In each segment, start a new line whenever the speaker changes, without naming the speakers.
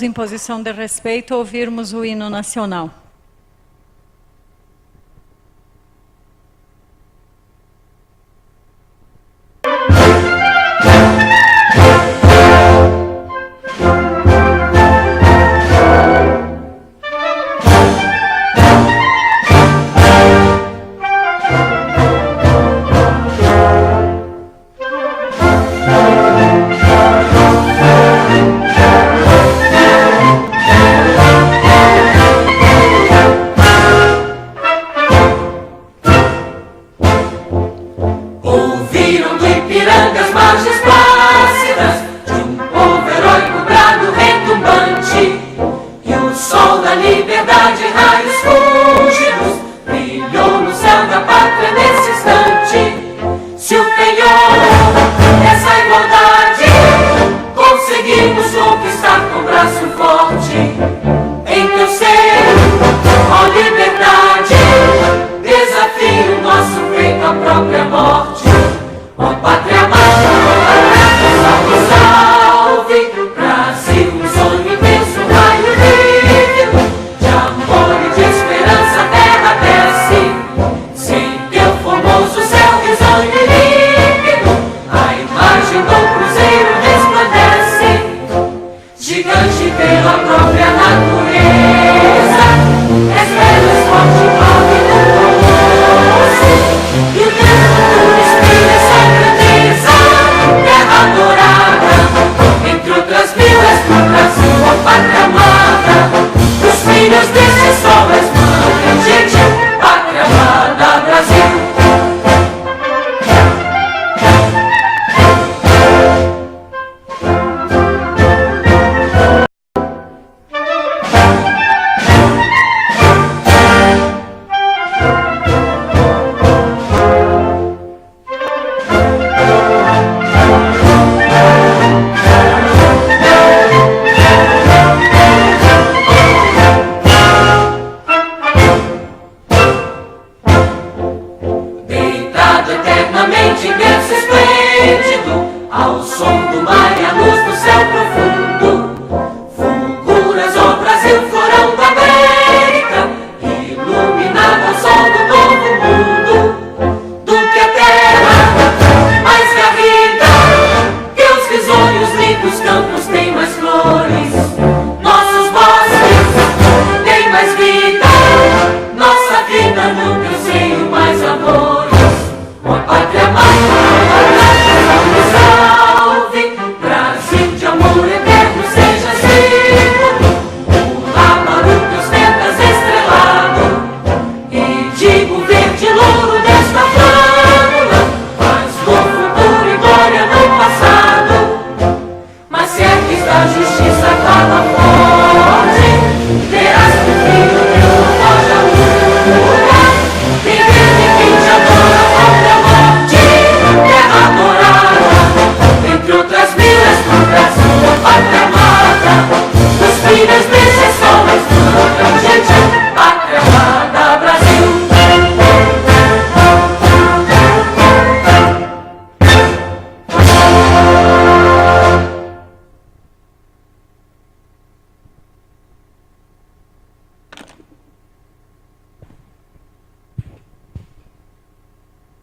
Em posição de respeito, ouvirmos o hino nacional.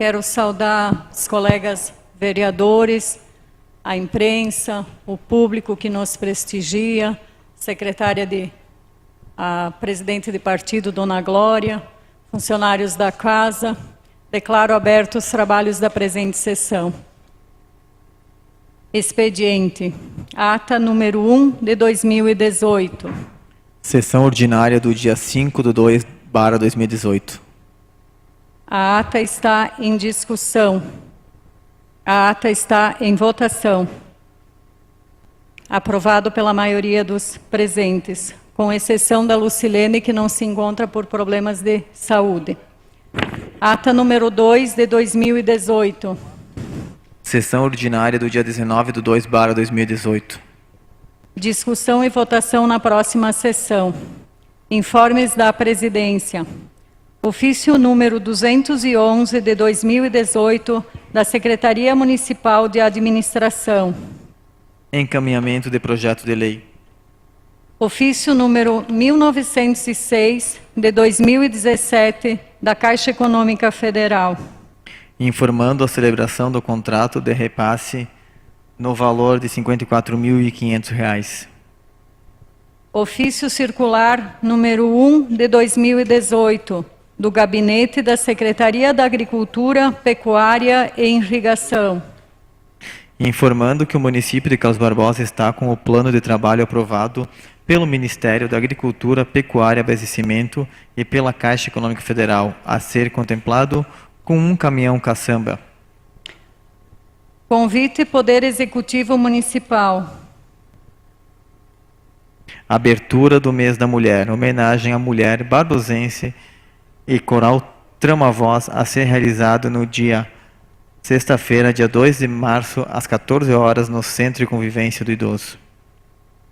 Quero saudar os colegas vereadores, a imprensa, o público que nos prestigia, a presidente de partido, Dona Glória, funcionários da casa. Declaro abertos os trabalhos da presente sessão. Expediente. Ata número 1 de 2018.
Sessão ordinária do dia 5/2/2018.
A ata está em discussão. A ata está em votação. Aprovado pela maioria dos presentes, com exceção da Lucilene, que não se encontra por problemas de saúde. Ata número 2 de 2018.
Sessão ordinária do dia 19/2/2018.
Discussão e votação na próxima sessão. Informes da Presidência. Ofício número 211 de 2018, da Secretaria Municipal de Administração.
Encaminhamento de projeto de lei.
Ofício número 1906, de 2017, da Caixa Econômica Federal.
Informando a celebração do contrato de repasse no valor de R$ 54.500.
Ofício circular número 1, de 2018, do Gabinete da Secretaria da Agricultura, Pecuária e Irrigação.
Informando que o município de Carlos Barbosa está com o plano de trabalho aprovado pelo Ministério da Agricultura, Pecuária e Abastecimento e pela Caixa Econômica Federal, a ser contemplado com um caminhão caçamba.
Convite Poder Executivo Municipal.
Abertura do mês da mulher, homenagem à mulher barbosense e coral Trama-Voz, a ser realizado no dia sexta-feira, dia 2 de março, às 14 horas, no Centro de Convivência do Idoso.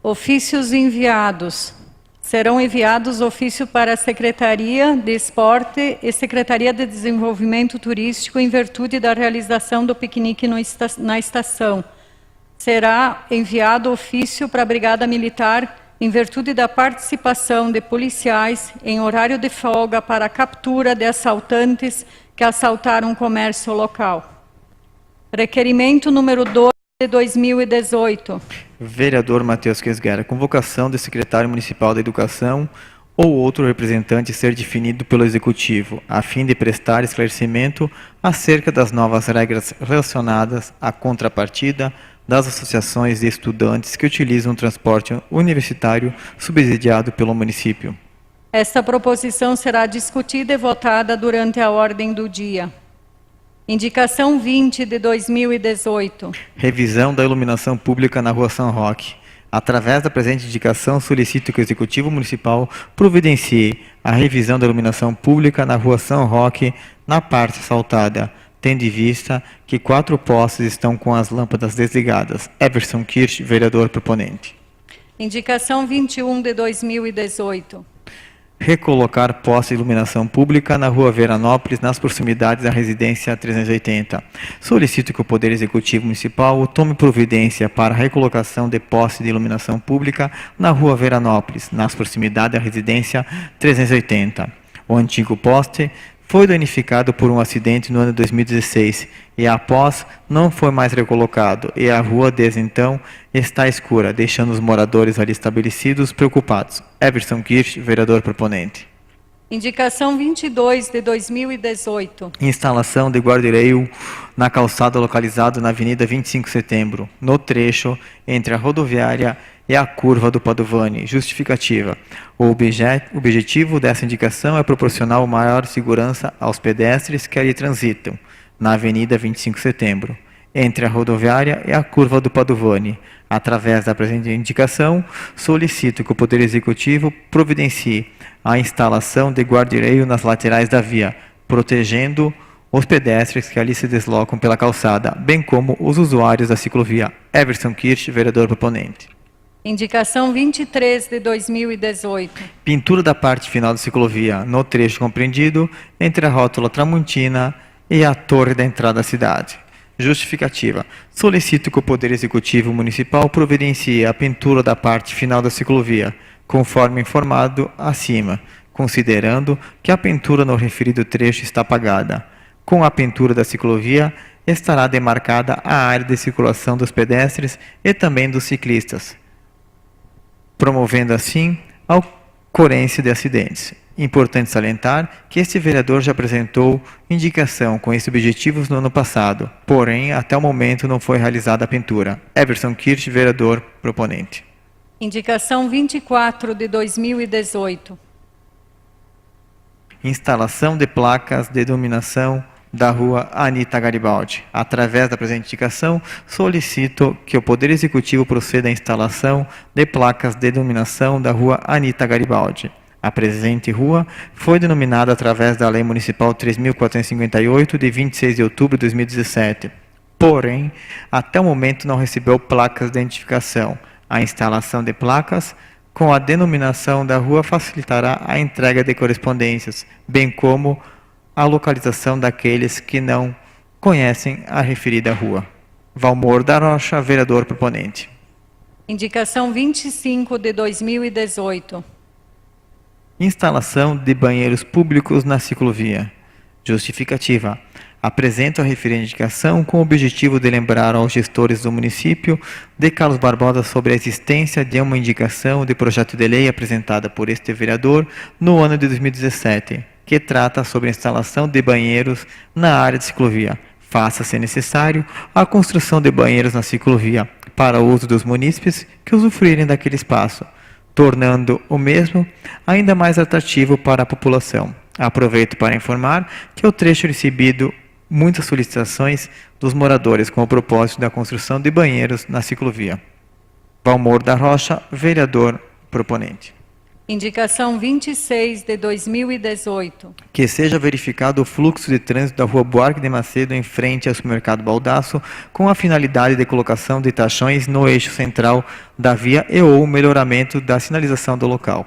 Ofícios enviados. Serão enviados ofício para a Secretaria de Esporte e Secretaria de Desenvolvimento Turístico em virtude da realização do piquenique na estação. Será enviado ofício para a Brigada Militar em virtude da participação de policiais em horário de folga para a captura de assaltantes que assaltaram o comércio local. Requerimento número 2 de 2018.
Vereador Matheus Quesguera, convocação do secretário municipal da Educação ou outro representante ser definido pelo Executivo, a fim de prestar esclarecimento acerca das novas regras relacionadas à contrapartida das associações de estudantes que utilizam o transporte universitário subsidiado pelo município.
Esta proposição será discutida e votada durante a ordem do dia. Indicação 20 de 2018.
Revisão da iluminação pública na Rua São Roque. Através da presente indicação, solicito que o Executivo Municipal providencie a revisão da iluminação pública na Rua São Roque, na parte assaltada, tendo em vista que 4 postes estão com as lâmpadas desligadas. Everson Kirsch, vereador proponente.
Indicação 21 de 2018.
Recolocar poste de iluminação pública na Rua Veranópolis, nas proximidades da residência 380. Solicito que o Poder Executivo Municipal tome providência para a recolocação de poste de iluminação pública na Rua Veranópolis, nas proximidades da residência 380. O antigo poste foi danificado por um acidente no ano de 2016 e, após, não foi mais recolocado, e a rua, desde então, está escura, deixando os moradores ali estabelecidos preocupados. Everson Kirsch, vereador proponente.
Indicação 22 de 2018.
Instalação de guarda-reio na calçada localizada na Avenida 25 de Setembro, no trecho entre a rodoviária e a curva do Padovani. Justificativa. O objetivo dessa indicação é proporcionar maior segurança aos pedestres que ali transitam, na Avenida 25 de Setembro, entre a rodoviária e a curva do Padovani. Através da presente indicação, solicito que o Poder Executivo providencie a instalação de guarda-reio nas laterais da via, protegendo os pedestres que ali se deslocam pela calçada, bem como os usuários da ciclovia. Everson Kirsch, vereador proponente.
Indicação 23 de 2018.
Pintura da parte final da ciclovia, no trecho compreendido entre a rótula Tramontina e a torre da entrada da cidade. Justificativa. Solicito que o Poder Executivo Municipal providencie a pintura da parte final da ciclovia, conforme informado acima, considerando que a pintura no referido trecho está apagada. Com a pintura da ciclovia, estará demarcada a área de circulação dos pedestres e também dos ciclistas, promovendo assim a ocorrência de acidentes. Importante salientar que este vereador já apresentou indicação com esses objetivos no ano passado, porém, até o momento não foi realizada a pintura. Everson Kirsch, vereador proponente.
Indicação 24 de 2018.
Instalação de placas de iluminação da Rua Anita Garibaldi. Através da presente indicação, solicito que o Poder Executivo proceda à instalação de placas de iluminação da Rua Anita Garibaldi. A presente rua foi denominada através da Lei Municipal 3.458, de 26 de outubro de 2017. Porém, até o momento não recebeu placas de identificação. A instalação de placas com a denominação da rua facilitará a entrega de correspondências, bem como a localização daqueles que não conhecem a referida rua. Valmor da Rocha, vereador proponente.
Indicação 25 de 2018.
Instalação de banheiros públicos na ciclovia. Justificativa. Apresento a referida indicação com o objetivo de lembrar aos gestores do município de Carlos Barbosa sobre a existência de uma indicação de projeto de lei apresentada por este vereador no ano de 2017, que trata sobre a instalação de banheiros na área de ciclovia. Faça-se necessário a construção de banheiros na ciclovia para o uso dos munícipes que usufruírem daquele espaço, tornando o mesmo ainda mais atrativo para a população. Aproveito para informar que o trecho recebido muitas solicitações dos moradores com o propósito da construção de banheiros na ciclovia. Valmor da Rocha, vereador proponente.
Indicação 26 de 2018.
Que seja verificado o fluxo de trânsito da Rua Buarque de Macedo em frente ao supermercado Baldasso, com a finalidade de colocação de tachões no eixo central da via e ou melhoramento da sinalização do local.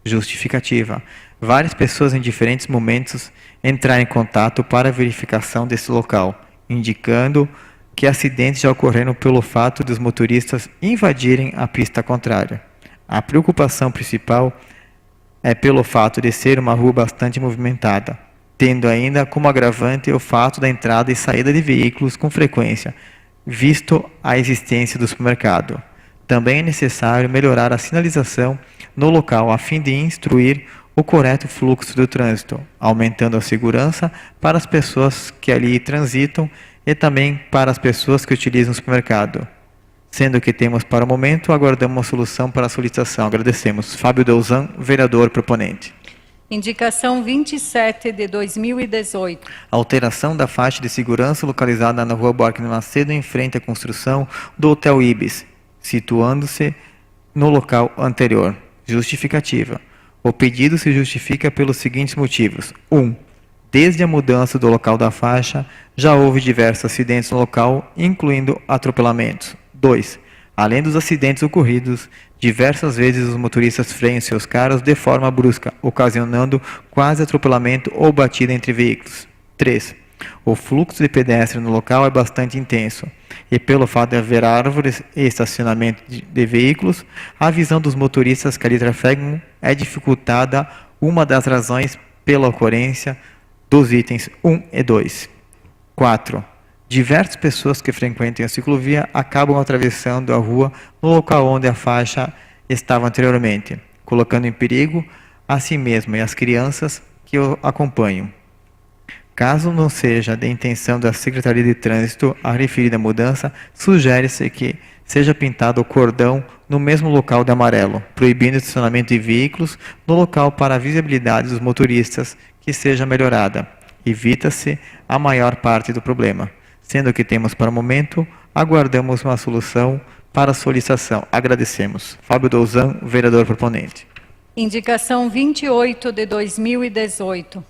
Justificativa. Várias pessoas em diferentes momentos entraram em contato para a verificação desse local, indicando que acidentes já ocorreram pelo fato dos motoristas invadirem a pista contrária. A preocupação principal é pelo fato de ser uma rua bastante movimentada, tendo ainda como agravante o fato da entrada e saída de veículos com frequência, visto a existência do supermercado. Também é necessário melhorar a sinalização no local a fim de instruir o correto fluxo do trânsito, aumentando a segurança para as pessoas que ali transitam e também para as pessoas que utilizam o supermercado. Sendo que temos para o momento, aguardamos uma solução para a solicitação. Agradecemos. Fábio Douzan, vereador proponente.
Indicação 27 de 2018.
Alteração da faixa de segurança localizada na Rua Buarque de Macedo em frente à construção do Hotel Ibis, situando-se no local anterior. Justificativa. O pedido se justifica pelos seguintes motivos. 1. Desde a mudança do local da faixa, já houve diversos acidentes no local, incluindo atropelamentos. 2. Além dos acidentes ocorridos, diversas vezes os motoristas freiam seus carros de forma brusca, ocasionando quase atropelamento ou batida entre veículos. 3. O fluxo de pedestres no local é bastante intenso, e pelo fato de haver árvores e estacionamento de veículos, a visão dos motoristas que ali trafegam é dificultada, uma das razões pela ocorrência dos itens 1 e 2. 4. Diversas pessoas que frequentam a ciclovia acabam atravessando a rua no local onde a faixa estava anteriormente, colocando em perigo a si mesmo e as crianças que o acompanham. Caso não seja de intenção da Secretaria de Trânsito a referida mudança, sugere-se que seja pintado o cordão no mesmo local de amarelo, proibindo o estacionamento de veículos no local para a visibilidade dos motoristas que seja melhorada. Evita-se a maior parte do problema. Sendo que temos para o momento, aguardamos uma solução para a solicitação. Agradecemos. Fábio Douzan, vereador proponente.
Indicação 28 de 2018.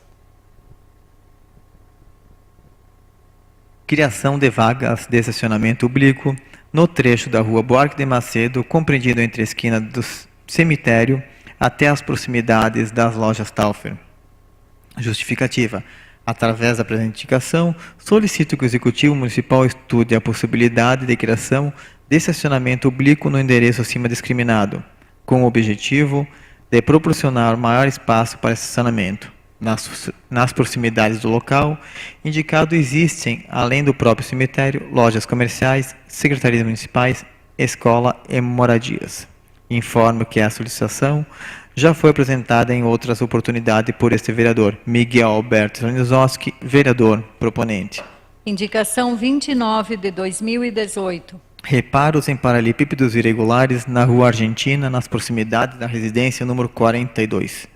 Criação de vagas de estacionamento público no trecho da Rua Buarque de Macedo, compreendido entre a esquina do cemitério até as proximidades das lojas Taufer. Justificativa. Através da presente indicação, solicito que o Executivo Municipal estude a possibilidade de criação de estacionamento público no endereço acima discriminado, com o objetivo de proporcionar maior espaço para estacionamento. Nas proximidades do local indicado existem, além do próprio cemitério, lojas comerciais, secretarias municipais, escola e moradias. Informo que a solicitação já foi apresentada em outras oportunidades por este vereador, Miguel Alberto Lanizoski, vereador proponente.
Indicação 29 de 2018.
Reparos em paralelepípedos irregulares na Rua Argentina, nas proximidades da residência número 42.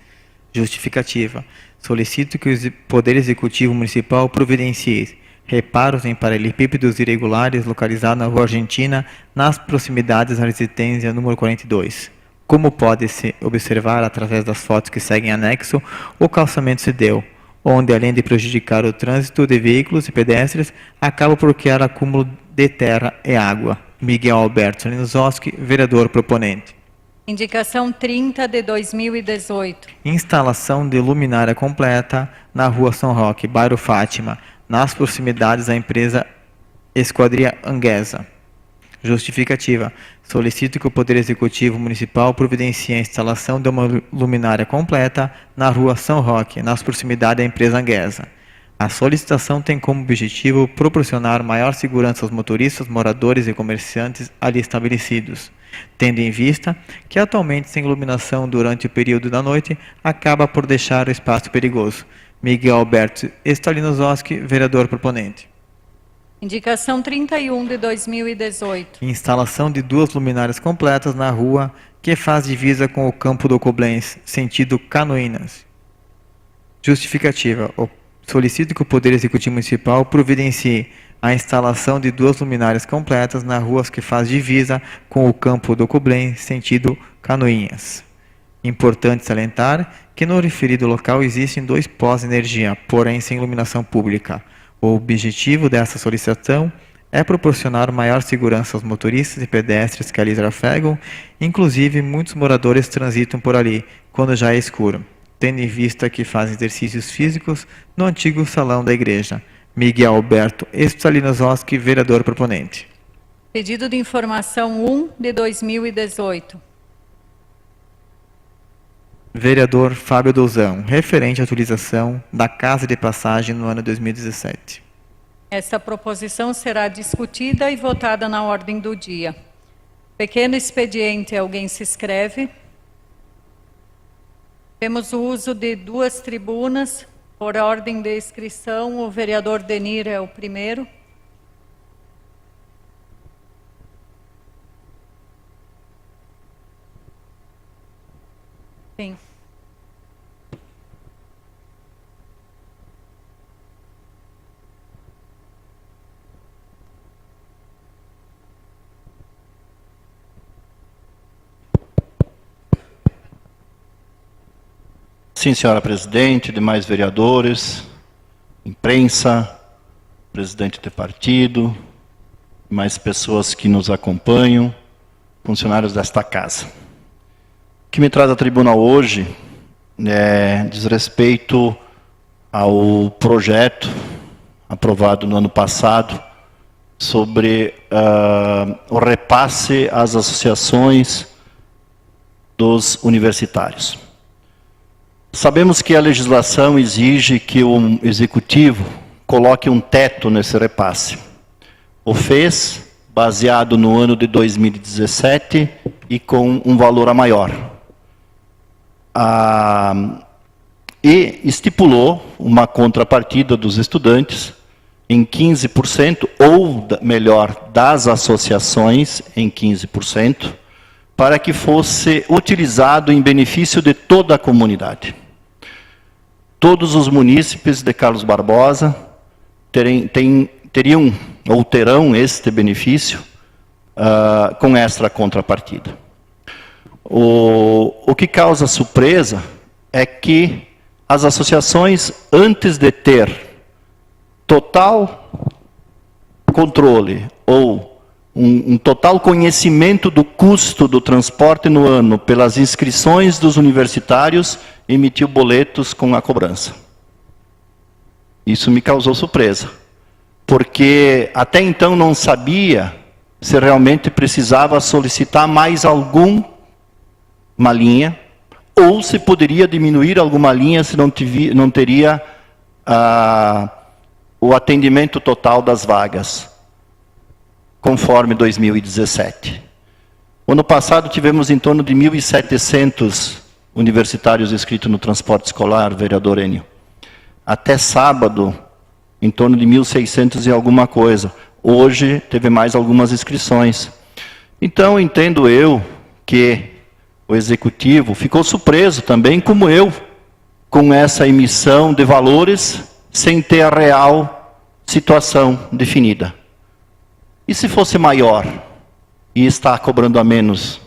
Justificativa. Solicito que o Poder Executivo Municipal providencie reparos em paralelepípedos irregulares localizados na Rua Argentina, nas proximidades da residência número 42. Como pode-se observar através das fotos que seguem anexo, o calçamento se deu, onde além de prejudicar o trânsito de veículos e pedestres, acaba por criar acúmulo de terra e água. Miguel Alberto Lanizoski, vereador proponente.
Indicação 30 de 2018.
Instalação de luminária completa na Rua São Roque, bairro Fátima, nas proximidades da empresa Esquadria Anguesa. Justificativa. Solicito que o Poder Executivo Municipal providencie a instalação de uma luminária completa na rua São Roque, nas proximidades da empresa Anguesa. A solicitação tem como objetivo proporcionar maior segurança aos motoristas, moradores e comerciantes ali estabelecidos, tendo em vista que atualmente sem iluminação durante o período da noite acaba por deixar o espaço perigoso. Miguel Alberto Stalinozoski, vereador proponente.
Indicação 31 de 2018.
Instalação de 2 luminárias completas na rua que faz divisa com o campo do Coblenz, sentido Canoinhas. Justificativa. Solicito que o Poder Executivo Municipal providencie a instalação de 2 luminárias completas na rua que faz divisa com o campo do Coblenz, sentido Canoinhas. Importante salientar que no referido local existem 2 postes de energia, porém sem iluminação pública. O objetivo dessa solicitação é proporcionar maior segurança aos motoristas e pedestres que ali trafegam, inclusive muitos moradores transitam por ali quando já é escuro, tendo em vista que fazem exercícios físicos no antigo salão da igreja. Miguel Alberto Stalinozoski, vereador proponente.
Pedido de informação 1 de 2018.
Vereador Fábio Douzão, referente à utilização da casa de passagem no ano 2017.
Esta proposição será discutida e votada na ordem do dia. Pequeno expediente, alguém se inscreve? Temos o uso de 2 tribunas. Por ordem de inscrição, o vereador Denir é o primeiro. Sim.
Sim, senhora presidente, demais vereadores, imprensa, presidente de partido, mais pessoas que nos acompanham, funcionários desta casa. O que me traz à tribuna hoje diz respeito ao projeto aprovado no ano passado sobre o repasse às associações dos universitários. Sabemos que a legislação exige que o executivo coloque um teto nesse repasse. O fez baseado no ano de 2017 e com um valor maior. E estipulou uma contrapartida dos estudantes em 15%, ou melhor, das associações em 15%, para que fosse utilizado em benefício de toda a comunidade. Todos os munícipes de Carlos Barbosa teriam ou terão este benefício com extra contrapartida. O que causa surpresa é que as associações, antes de ter total controle ou um total conhecimento do custo do transporte no ano pelas inscrições dos universitários, emitiu boletos com a cobrança. Isso me causou surpresa, porque até então não sabia se realmente precisava solicitar mais alguma linha, ou se poderia diminuir alguma linha se não teria o atendimento total das vagas, conforme 2017. Ano passado tivemos em torno de 1.700 universitários inscritos no transporte escolar, vereador Enio. Até sábado, em torno de 1.600 e alguma coisa. Hoje teve mais algumas inscrições. Então, entendo eu que o executivo ficou surpreso também, como eu, com essa emissão de valores sem ter a real situação definida. E se fosse maior e está cobrando a menos,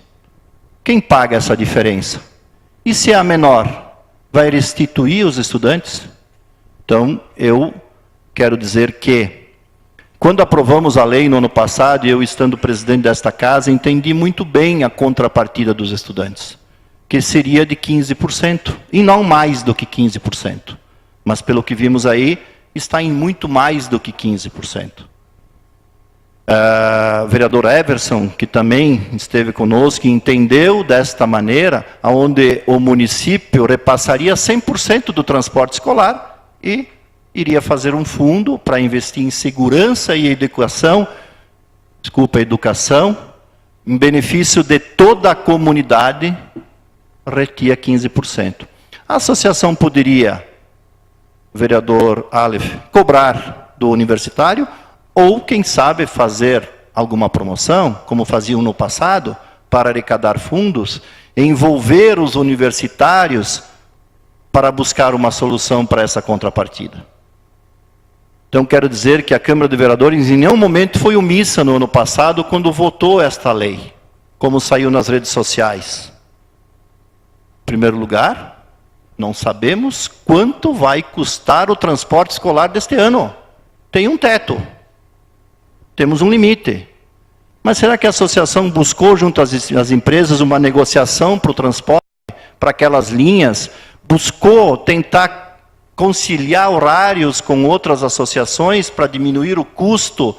quem paga essa diferença? E se é a menor, vai restituir os estudantes? Então, eu quero dizer que, quando aprovamos a lei no ano passado, eu estando presidente desta casa, entendi muito bem a contrapartida dos estudantes, que seria de 15%, e não mais do que 15%. Mas, pelo que vimos aí, está em muito mais do que 15%. Vereador Everson, que também esteve conosco, entendeu desta maneira, onde o município repassaria 100% do transporte escolar e iria fazer um fundo para investir em segurança e educação, em benefício de toda a comunidade, retia 15%. A associação poderia, vereador Aleph, cobrar do universitário, ou, quem sabe, fazer alguma promoção, como faziam no passado, para arrecadar fundos, envolver os universitários para buscar uma solução para essa contrapartida. Então, quero dizer que a Câmara de Vereadores em nenhum momento foi omissa no ano passado quando votou esta lei, como saiu nas redes sociais. Em primeiro lugar, não sabemos quanto vai custar o transporte escolar deste ano. Tem um teto. Temos um limite. Mas será que a associação buscou junto às empresas uma negociação para o transporte, para aquelas linhas? Buscou tentar conciliar horários com outras associações para diminuir o custo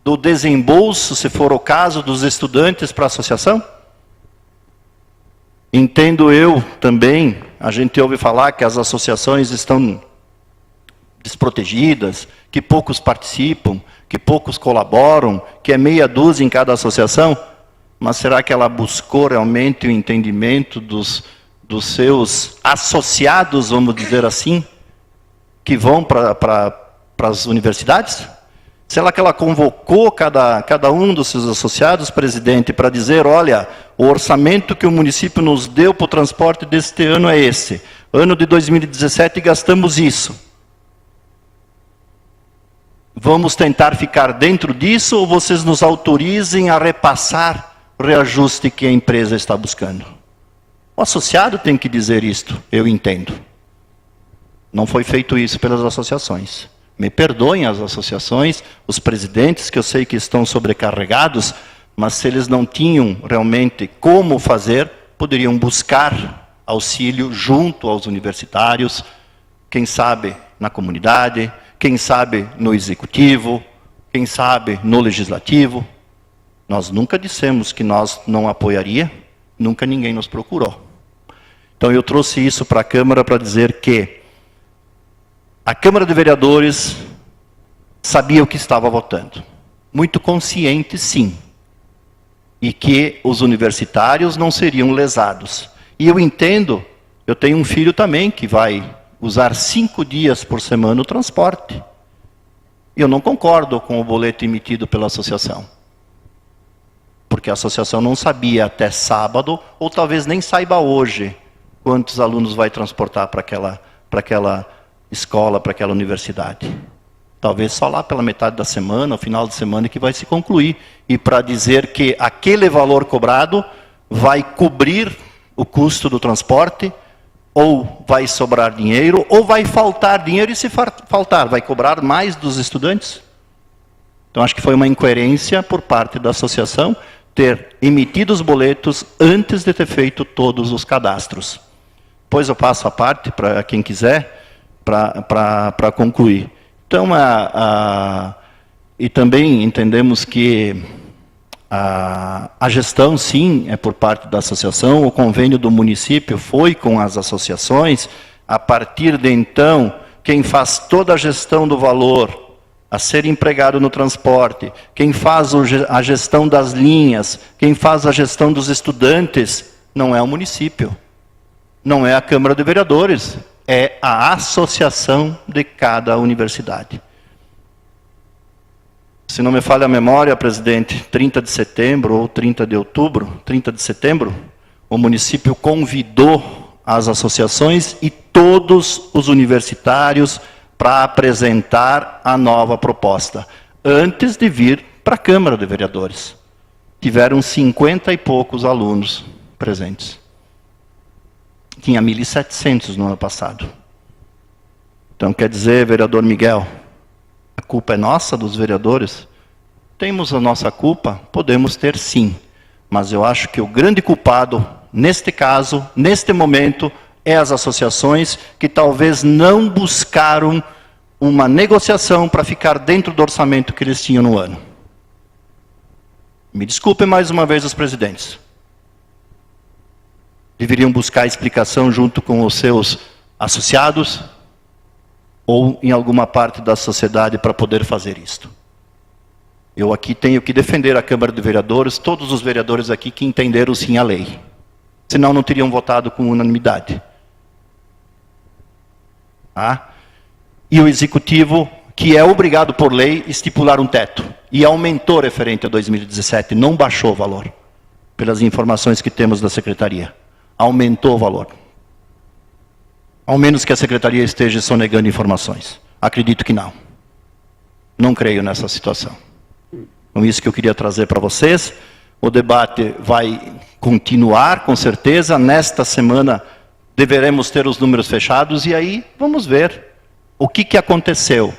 do desembolso, se for o caso, dos estudantes para a associação? Entendo eu também, a gente ouve falar que as associações estão desprotegidas, que poucos participam, que poucos colaboram, que é meia dúzia em cada associação, mas será que ela buscou realmente o entendimento dos seus associados, vamos dizer assim, que vão para as universidades? Será que ela convocou cada um dos seus associados, presidente, para dizer, olha, o orçamento que o município nos deu para o transporte deste ano é esse. Ano de 2017 gastamos isso. Vamos tentar ficar dentro disso ou vocês nos autorizem a repassar o reajuste que a empresa está buscando? O associado tem que dizer isto, eu entendo. Não foi feito isso pelas associações. Me perdoem as associações, os presidentes, que eu sei que estão sobrecarregados, mas se eles não tinham realmente como fazer, poderiam buscar auxílio junto aos universitários, quem sabe na comunidade, quem sabe no executivo, quem sabe no legislativo. Nós nunca dissemos que nós não apoiaria, nunca ninguém nos procurou. Então eu trouxe isso para a Câmara para dizer que a Câmara de Vereadores sabia o que estava votando. Muito consciente, sim. E que os universitários não seriam lesados. E eu entendo, eu tenho um filho também que vai usar 5 dias por semana o transporte. Eu não concordo com o boleto emitido pela associação. Porque a associação não sabia até sábado, ou talvez nem saiba hoje, quantos alunos vai transportar para aquela escola, para aquela universidade. Talvez só lá pela metade da semana, no final de semana, que vai se concluir. E para dizer que aquele valor cobrado vai cobrir o custo do transporte, ou vai sobrar dinheiro, ou vai faltar dinheiro, e se faltar, vai cobrar mais dos estudantes? Então, acho que foi uma incoerência por parte da associação ter emitido os boletos antes de ter feito todos os cadastros. Depois eu passo a parte para quem quiser, para concluir. Então, e também entendemos que a gestão, sim, é por parte da associação. O convênio do município foi com as associações. A partir de então, quem faz toda a gestão do valor a ser empregado no transporte, quem faz a gestão das linhas, quem faz a gestão dos estudantes, não é o município, não é a Câmara de Vereadores, é a associação de cada universidade. Se não me falha a memória, presidente, 30 de setembro ou 30 de outubro, 30 de setembro, o município convidou as associações e todos os universitários para apresentar a nova proposta, antes de vir para a Câmara de Vereadores. Tiveram 50 e poucos alunos presentes. Tinha 1.700 no ano passado. Então, quer dizer, vereador Miguel, a culpa é nossa, dos vereadores? Temos a nossa culpa? Podemos ter, sim. Mas eu acho que o grande culpado, neste caso, neste momento, é as associações que talvez não buscaram uma negociação para ficar dentro do orçamento que eles tinham no ano. Me desculpem mais uma vez os presidentes. Deveriam buscar explicação junto com os seus associados ou em alguma parte da sociedade para poder fazer isto. Eu aqui tenho que defender a Câmara de Vereadores, todos os vereadores aqui que entenderam sim a lei. Senão não teriam votado com unanimidade. E o Executivo, que é obrigado por lei, estipular um teto. E aumentou referente a 2017, não baixou o valor. Pelas informações que temos da Secretaria. Aumentou o valor. Ao menos que a Secretaria esteja sonegando informações. Acredito que não. Não creio nessa situação. Então, isso que eu queria trazer para vocês. O debate vai continuar, com certeza. Nesta semana, deveremos ter os números fechados. E aí, vamos ver o que aconteceu.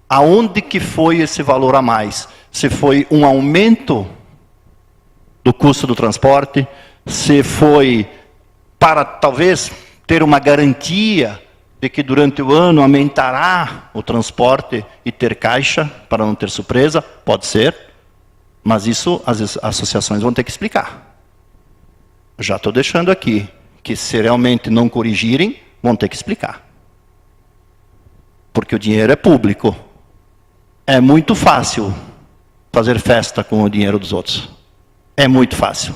Aonde que foi esse valor a mais? Se foi um aumento do custo do transporte, se foi para talvez ter uma garantia de que durante o ano aumentará o transporte e ter caixa para não ter surpresa, pode ser, mas isso as associações vão ter que explicar. Já estou deixando aqui que se realmente não corrigirem, vão ter que explicar. Porque o dinheiro é público. É muito fácil fazer festa com o dinheiro dos outros. É muito fácil.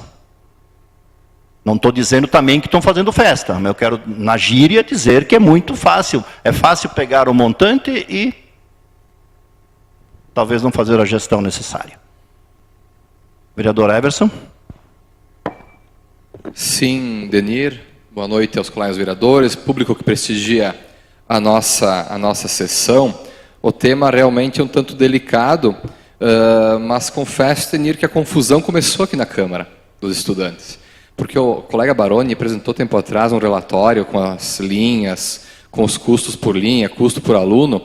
Não estou dizendo também que estão fazendo festa, mas eu quero, na gíria, dizer que é muito fácil. É fácil pegar o montante e talvez não fazer a gestão necessária. Vereador Everson.
Sim, Denir. Boa noite aos colegas vereadores, público que prestigia a nossa sessão. O tema realmente é um tanto delicado, mas confesso, Denir, que a confusão começou aqui na Câmara dos Estudantes. Porque o colega Baroni apresentou tempo atrás um relatório com as linhas, com os custos por linha, custo por aluno,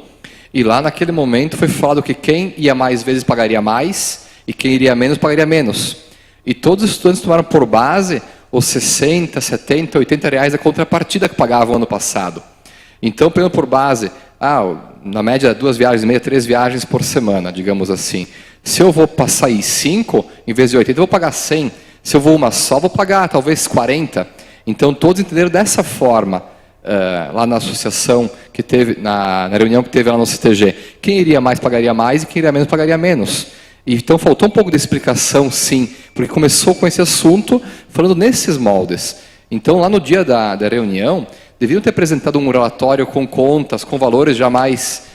e lá naquele momento foi falado que quem ia mais vezes pagaria mais, e quem iria menos pagaria menos. E todos os estudantes tomaram por base os 60, 70, 80 reais da contrapartida que pagavam ano passado. Então, pegando por base, na média 2 viagens e meia, 3 viagens por semana, digamos assim. Se eu vou passar aí 5, em vez de 80, eu vou pagar 100. Se eu vou uma só, vou pagar talvez 40. Então, todos entenderam dessa forma, lá na associação, que teve, na reunião que teve lá no CTG. Quem iria mais pagaria mais e quem iria menos pagaria menos. Então, faltou um pouco de explicação, sim, porque começou com esse assunto falando nesses moldes. Então, lá no dia da reunião, deviam ter apresentado um relatório com contas, com valores já mais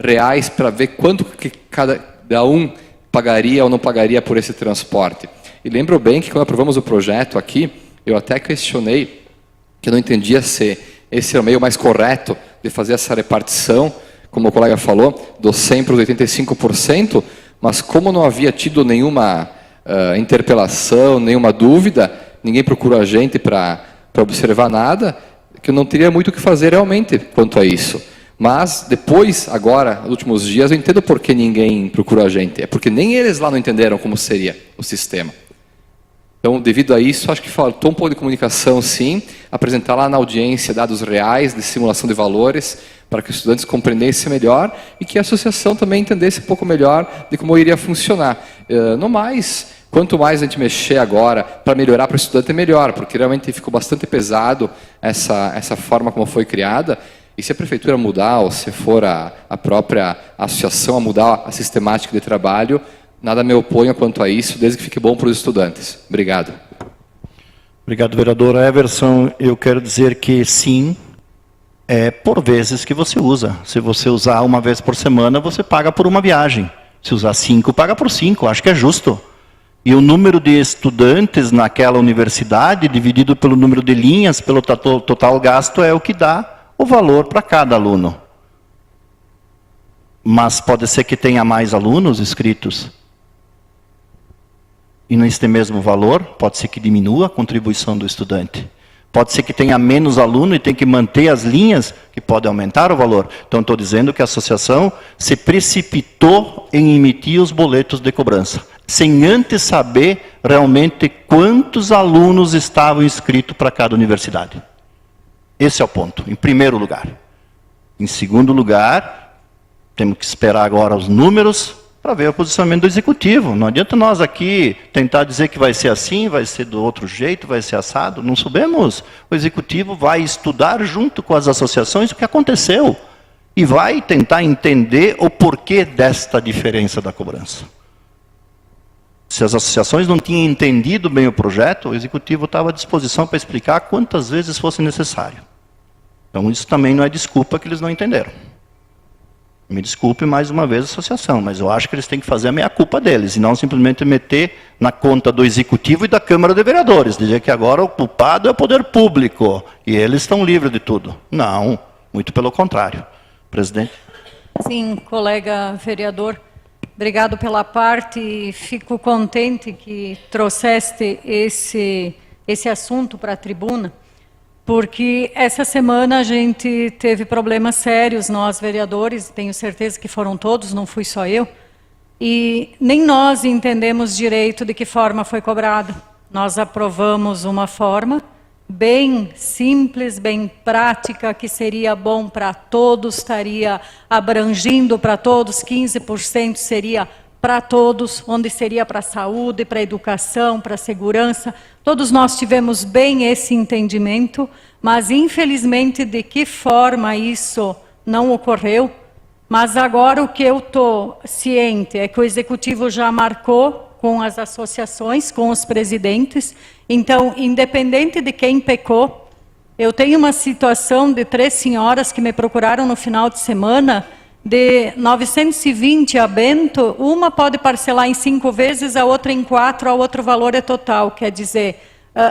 reais, para ver quanto que cada um pagaria ou não pagaria por esse transporte. E lembro bem que quando aprovamos o projeto aqui, eu até questionei, que eu não entendia se esse era o meio mais correto de fazer essa repartição, como o colega falou, dos 100% para os 85%, mas como não havia tido nenhuma interpelação, nenhuma dúvida, ninguém procurou a gente para observar nada, que eu não teria muito o que fazer realmente quanto a isso. Mas depois, agora, nos últimos dias, eu entendo por que ninguém procurou a gente. É porque nem eles lá não entenderam como seria o sistema. Então, devido a isso, acho que faltou um pouco de comunicação, sim, apresentar lá na audiência dados reais de simulação de valores, para que os estudantes compreendessem melhor e que a associação também entendesse um pouco melhor de como iria funcionar. No mais, quanto mais a gente mexer agora para melhorar para o estudante, é melhor, porque realmente ficou bastante pesado essa forma como foi criada. E se a prefeitura mudar, ou se for a própria associação a mudar a sistemática de trabalho, nada me oponho quanto a isso, desde que fique bom para os estudantes. Obrigado.
Obrigado, vereador Everson. Eu quero dizer que sim, é por vezes que você usa. Se você usar uma vez por semana, você paga por uma viagem. Se usar 5, paga por 5. Acho que é justo. E o número de estudantes naquela universidade, dividido pelo número de linhas, pelo total gasto, é o que dá o valor para cada aluno. Mas pode ser que tenha mais alunos inscritos e nesse mesmo valor, pode ser que diminua a contribuição do estudante. Pode ser que tenha menos aluno e tem que manter as linhas, que pode aumentar o valor. Então, estou dizendo que a associação se precipitou em emitir os boletos de cobrança, sem antes saber realmente quantos alunos estavam inscritos para cada universidade. Esse é o ponto, em primeiro lugar. Em segundo lugar, temos que esperar agora os números para ver o posicionamento do Executivo. Não adianta nós aqui tentar dizer que vai ser assim, vai ser do outro jeito, vai ser assado. Não sabemos. O Executivo vai estudar junto com as associações o que aconteceu e vai tentar entender o porquê desta diferença da cobrança. Se as associações não tinham entendido bem o projeto, o Executivo estava à disposição para explicar quantas vezes fosse necessário. Então isso também não é desculpa que eles não entenderam. Me desculpe mais uma vez a associação, mas eu acho que eles têm que fazer a meia-culpa deles, e não simplesmente meter na conta do Executivo e da Câmara de Vereadores, dizer que agora o culpado é o poder público, e eles estão livres de tudo. Não, muito pelo contrário. Presidente.
Sim, colega vereador, obrigado pela parte, e fico contente que trouxeste esse assunto para a tribuna, porque essa semana a gente teve problemas sérios, nós vereadores, tenho certeza que foram todos, não fui só eu, e nem nós entendemos direito de que forma foi cobrado. Nós aprovamos uma forma bem simples, bem prática, que seria bom para todos, estaria abrangindo para todos, 15% seria para todos, onde seria para a saúde, para a educação, para a segurança. Todos nós tivemos bem esse entendimento, mas infelizmente de que forma isso não ocorreu. Mas agora o que eu estou ciente é que o Executivo já marcou com as associações, com os presidentes. Então, independente de quem pecou, eu tenho uma situação de 3 senhoras que me procuraram no final de semana, de 920 a Bento, uma pode parcelar em 5 vezes, a outra em 4, a outro valor é total. Quer dizer,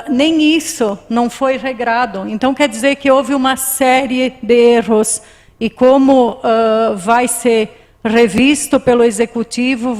nem isso não foi regrado. Então, quer dizer que houve uma série de erros. E como vai ser revisto pelo Executivo,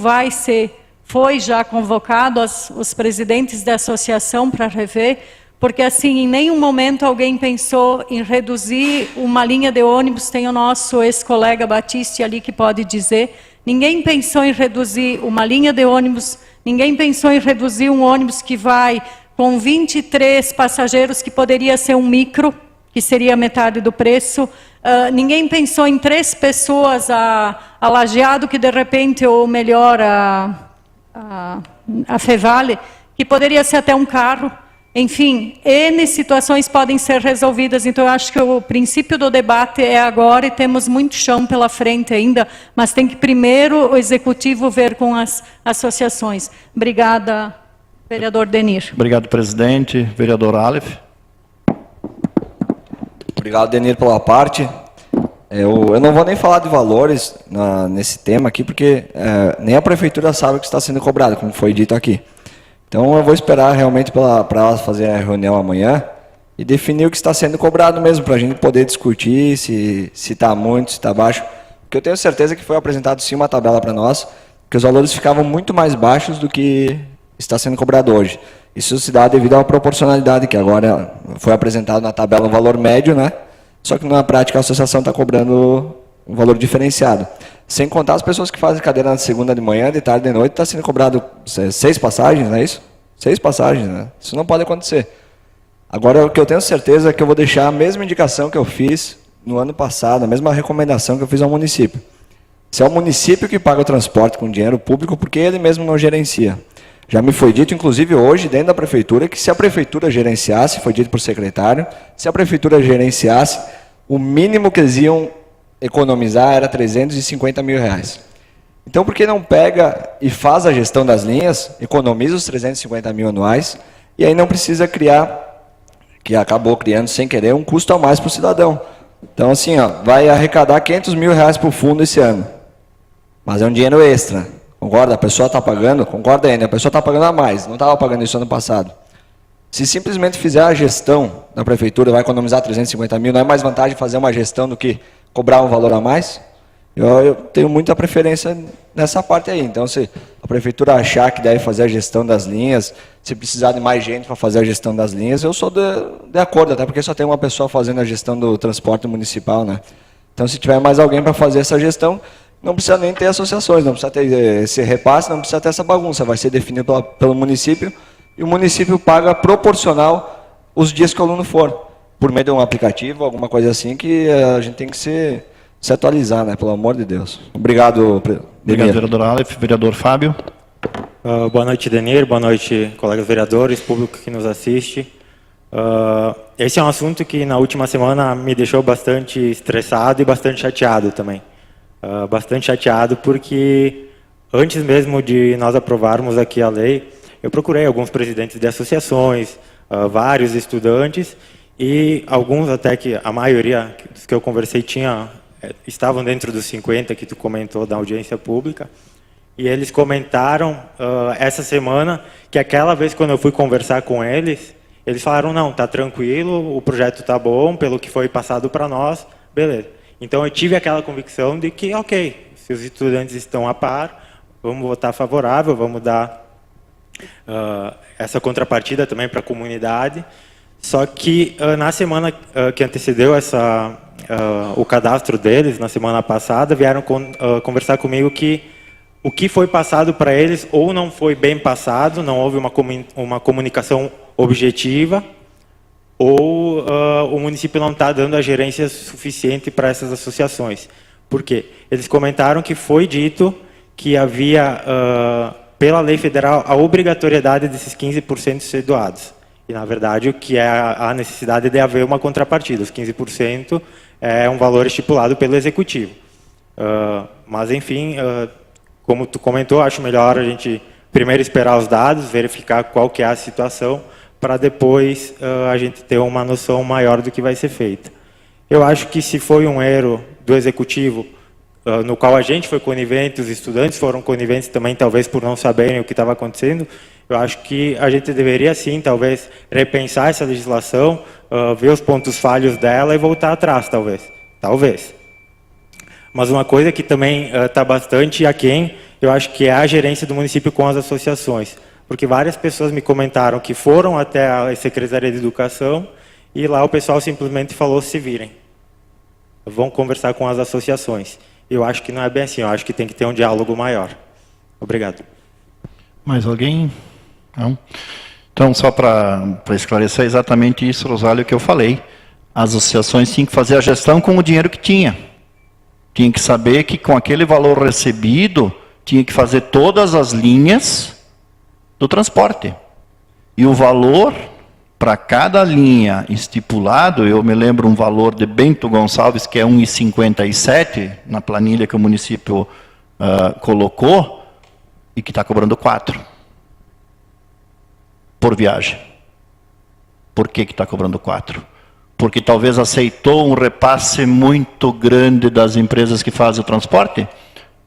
foi já convocado os presidentes da associação para rever, porque assim, em nenhum momento alguém pensou em reduzir uma linha de ônibus, tem o nosso ex-colega Batiste ali que pode dizer, ninguém pensou em reduzir uma linha de ônibus, ninguém pensou em reduzir um ônibus que vai com 23 passageiros, que poderia ser um micro, que seria metade do preço. Ninguém pensou em 3 pessoas a Lajeado, que de repente, ou melhor, a Fevale, que poderia ser até um carro. Enfim, N situações podem ser resolvidas. Então, eu acho que o princípio do debate é agora e temos muito chão pela frente ainda, mas tem que primeiro o Executivo ver com as associações. Obrigada, vereador Denir.
Obrigado, presidente. Vereador Aleph.
Obrigado, Denir, pela parte. Eu não vou nem falar de valores nesse tema aqui, porque nem a prefeitura sabe o que está sendo cobrado, como foi dito aqui. Então, eu vou esperar realmente para ela fazer a reunião amanhã e definir o que está sendo cobrado mesmo, para a gente poder discutir se está muito, se está baixo. Porque eu tenho certeza que foi apresentado sim uma tabela para nós, que os valores ficavam muito mais baixos do que está sendo cobrado hoje. Isso se dá devido à proporcionalidade, que agora foi apresentado na tabela um valor médio, né? Só que na prática a associação está cobrando um valor diferenciado. Sem contar as pessoas que fazem cadeira na segunda de manhã, de tarde, de noite, está sendo cobrado 6 passagens, não é isso? 6 passagens, né? Isso não pode acontecer. Agora, o que eu tenho certeza é que eu vou deixar a mesma indicação que eu fiz no ano passado, a mesma recomendação que eu fiz ao município. Se é o município que paga o transporte com dinheiro público, porque ele mesmo não gerencia. Já me foi dito, inclusive hoje, dentro da prefeitura, que se a prefeitura gerenciasse, foi dito por secretário, se a prefeitura gerenciasse, o mínimo que eles iam economizar era 350 mil reais. Então, por que não pega e faz a gestão das linhas, economiza os 350 mil anuais, e aí não precisa criar, que acabou criando sem querer, um custo a mais para o cidadão. Então, assim, vai arrecadar 500 mil reais para o fundo esse ano. Mas é um dinheiro extra. Concorda? A pessoa está pagando, concorda ainda, a pessoa está pagando a mais, não estava pagando isso ano passado. Se simplesmente fizer a gestão da prefeitura, vai economizar 350 mil, não é mais vantagem fazer uma gestão do que cobrar um valor a mais? Eu tenho muita preferência nessa parte aí. Então, se a prefeitura achar que deve fazer a gestão das linhas, se precisar de mais gente para fazer a gestão das linhas, eu sou de acordo, até porque só tem uma pessoa fazendo a gestão do transporte municipal, né? Então, se tiver mais alguém para fazer essa gestão, não precisa nem ter associações, não precisa ter esse repasse, não precisa ter essa bagunça, vai ser definido pelo município, e o município paga proporcional os dias que o aluno for, por meio de um aplicativo, alguma coisa assim, que a gente tem que ser se atualizar, né? Pelo amor de Deus. Obrigado,
Obrigado,
Demir.
vereador Aleph. Vereador Fábio.
Boa noite, Denir. Boa noite, colegas vereadores, público que nos assiste. Esse é um assunto que na última semana me deixou bastante estressado e bastante chateado também. Bastante chateado porque antes mesmo de nós aprovarmos aqui a lei, eu procurei alguns presidentes de associações, vários estudantes e alguns até que a maioria dos que eu conversei estavam dentro dos 50 que tu comentou da audiência pública. E eles comentaram essa semana que aquela vez quando eu fui conversar com eles, eles falaram, não, tá tranquilo, o projeto tá bom, pelo que foi passado para nós, beleza. Então eu tive aquela convicção de que, ok, se os estudantes estão a par, vamos votar favorável, vamos dar essa contrapartida também para a comunidade. Só que na semana que antecedeu o cadastro deles, na semana passada, vieram conversar comigo que o que foi passado para eles ou não foi bem passado, não houve uma comunicação objetiva, ou o município não está dando a gerência suficiente para essas associações. Por quê? Eles comentaram que foi dito que havia, pela lei federal, a obrigatoriedade desses 15% ser doados. E, na verdade, o que é a necessidade de haver uma contrapartida. Os 15% é um valor estipulado pelo Executivo. Mas, enfim, como tu comentou, acho melhor a gente primeiro esperar os dados, verificar qual que é a situação, para depois a gente ter uma noção maior do que vai ser feito. Eu acho que se foi um erro do Executivo, no qual a gente foi conivente, os estudantes foram coniventes também, talvez por não saberem o que estava acontecendo, eu acho que a gente deveria sim, talvez, repensar essa legislação, ver os pontos falhos dela e voltar atrás, talvez. Talvez. Mas uma coisa que também está bastante aquém, eu acho que é a gerência do município com as associações. Porque várias pessoas me comentaram que foram até a Secretaria de Educação e lá o pessoal simplesmente falou se virem. Vão conversar com as associações. Eu acho que não é bem assim, eu acho que tem que ter um diálogo maior. Obrigado.
Mais alguém? Não? Então, só para esclarecer exatamente isso, Rosário, que eu falei. As associações tinham que fazer a gestão com o dinheiro que tinha. Tinha que saber que com aquele valor recebido, tinha que fazer todas as linhas do transporte. E o valor para cada linha estipulado, eu me lembro um valor de Bento Gonçalves, que é 1,57, na planilha que o município colocou, e que está cobrando 4 por viagem. Por que está cobrando 4? Porque talvez aceitou um repasse muito grande das empresas que fazem o transporte?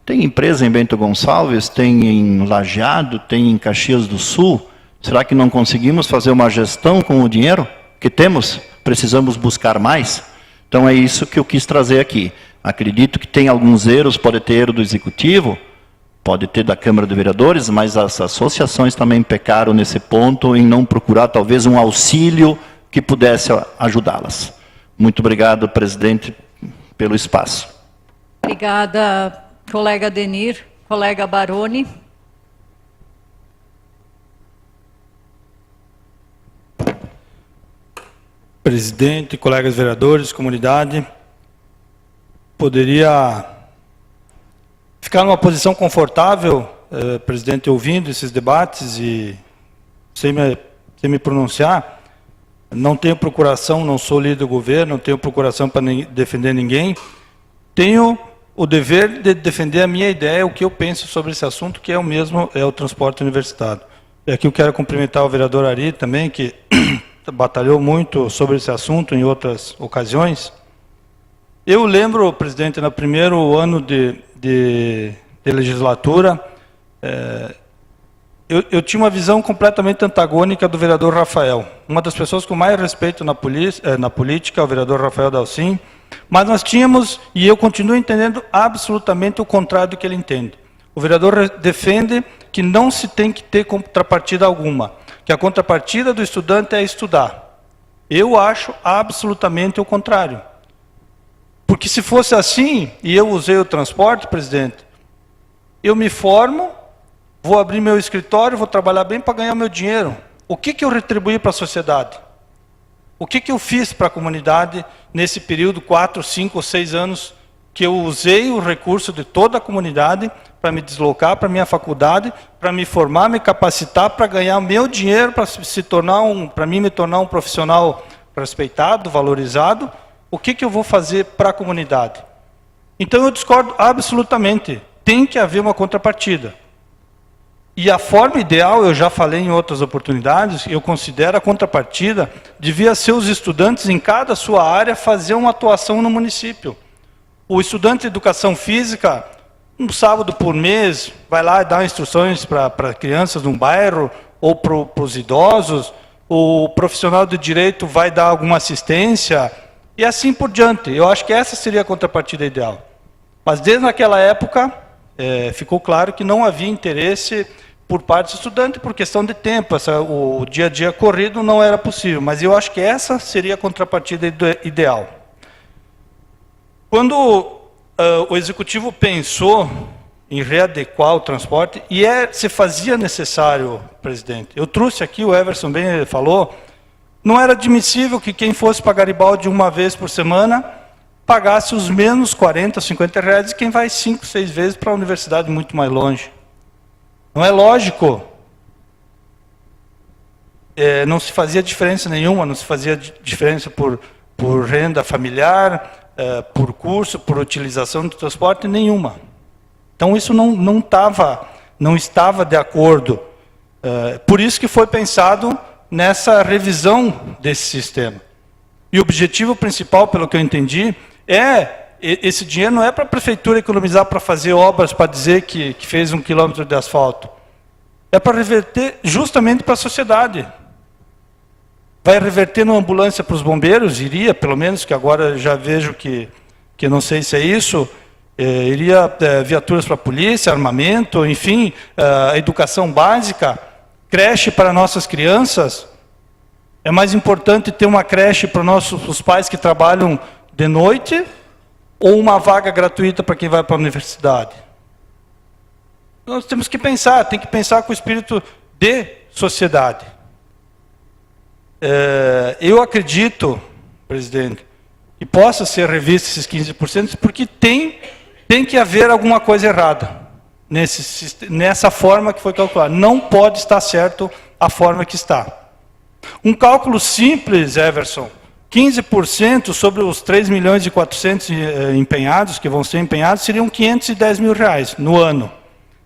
Tem empresa em Bento Gonçalves, tem em Lajeado, tem em Caxias do Sul. Será que não conseguimos fazer uma gestão com o dinheiro que temos? Precisamos buscar mais? Então é isso que eu quis trazer aqui. Acredito que tem alguns erros, pode ter erro do Executivo, pode ter da Câmara de Vereadores, mas as associações também pecaram nesse ponto em não procurar talvez um auxílio que pudesse ajudá-las. Muito obrigado, presidente, pelo espaço.
Obrigada, colega Denir. Colega Baroni.
Presidente, colegas vereadores, comunidade, poderia ficar numa posição confortável, presidente, ouvindo esses debates e sem me pronunciar. Não tenho procuração, não sou líder do governo, não tenho procuração para defender ninguém. Tenho o dever de defender a minha ideia, o que eu penso sobre esse assunto, que é o mesmo, é o transporte universitário. E aqui eu quero cumprimentar o vereador Ari também, que batalhou muito sobre esse assunto em outras ocasiões. Eu lembro, presidente, no primeiro ano de legislatura, eu tinha uma visão completamente antagônica do vereador Rafael. Uma das pessoas com mais respeito na política, o vereador Rafael Dalcin, mas nós tínhamos, e eu continuo entendendo absolutamente o contrário do que ele entende. O vereador defende que não se tem que ter contrapartida alguma, que a contrapartida do estudante é estudar. Eu acho absolutamente o contrário. Porque se fosse assim, e eu usei o transporte, presidente, eu me formo, vou abrir meu escritório, vou trabalhar bem para ganhar meu dinheiro. O que eu retribuí para a sociedade? O que eu fiz para a comunidade nesse período, 4, 5 ou 6 anos que eu usei o recurso de toda a comunidade para me deslocar para a minha faculdade, para me formar, me capacitar, para ganhar meu dinheiro, para mim me tornar um profissional respeitado, valorizado. O que eu vou fazer para a comunidade? Então eu discordo absolutamente. Tem que haver uma contrapartida. E a forma ideal, eu já falei em outras oportunidades, eu considero a contrapartida, devia ser os estudantes em cada sua área fazer uma atuação no município. O estudante de educação física, um sábado por mês, vai lá e dá instruções para crianças num bairro, ou para os idosos, o profissional de direito vai dar alguma assistência, e assim por diante. Eu acho que essa seria a contrapartida ideal. Mas desde aquela época, ficou claro que não havia interesse por parte do estudante, por questão de tempo. O dia a dia corrido não era possível, mas eu acho que essa seria a contrapartida ideal. Quando o Executivo pensou em readequar o transporte, e se fazia necessário, presidente, eu trouxe aqui, o Everson bem falou, não era admissível que quem fosse para Garibaldi uma vez por semana pagasse os menos 40, 50 reais e quem vai 5, 6 vezes para a universidade muito mais longe. Não é lógico. Não se fazia diferença nenhuma, não se fazia diferença por renda familiar, por curso, por utilização de transporte, nenhuma. Então isso não estava de acordo. Por isso que foi pensado nessa revisão desse sistema. E o objetivo principal, pelo que eu entendi, esse dinheiro não é para a prefeitura economizar para fazer obras, para dizer que fez 1 quilômetro de asfalto. É para reverter justamente para a sociedade. Vai reverter na ambulância para os bombeiros? Iria, pelo menos, que agora já vejo que não sei se é isso. Iria viaturas para a polícia, armamento, enfim, a educação básica, creche para nossas crianças. É mais importante ter uma creche para os pais que trabalham de noite ou uma vaga gratuita para quem vai para a universidade? Nós temos que pensar, tem que pensar com o espírito de sociedade. Eu acredito, presidente, que possa ser revisto esses 15%, porque tem que haver alguma coisa errada nessa forma que foi calculada. Não pode estar certo a forma que está. Um cálculo simples, Everson, 15% sobre os 3 milhões e 400 empenhados, que vão ser empenhados, seriam 510 mil reais no ano.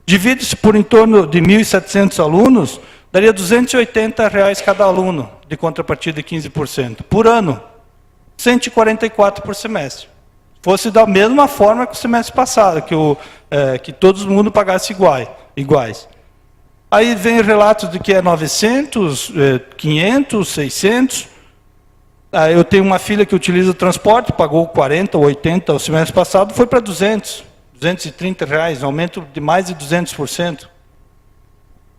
Divide-se por em torno de 1.700 alunos, daria 280 reais cada aluno, de contrapartida de 15%. Por ano, 144 por semestre. Fosse da mesma forma que o semestre passado, que todo mundo pagasse iguais. Aí vem relatos de que é 900, 500, 600. Eu tenho uma filha que utiliza o transporte, pagou 40 ou 80 o semestre passado, foi para 230 reais, um aumento de mais de 200%.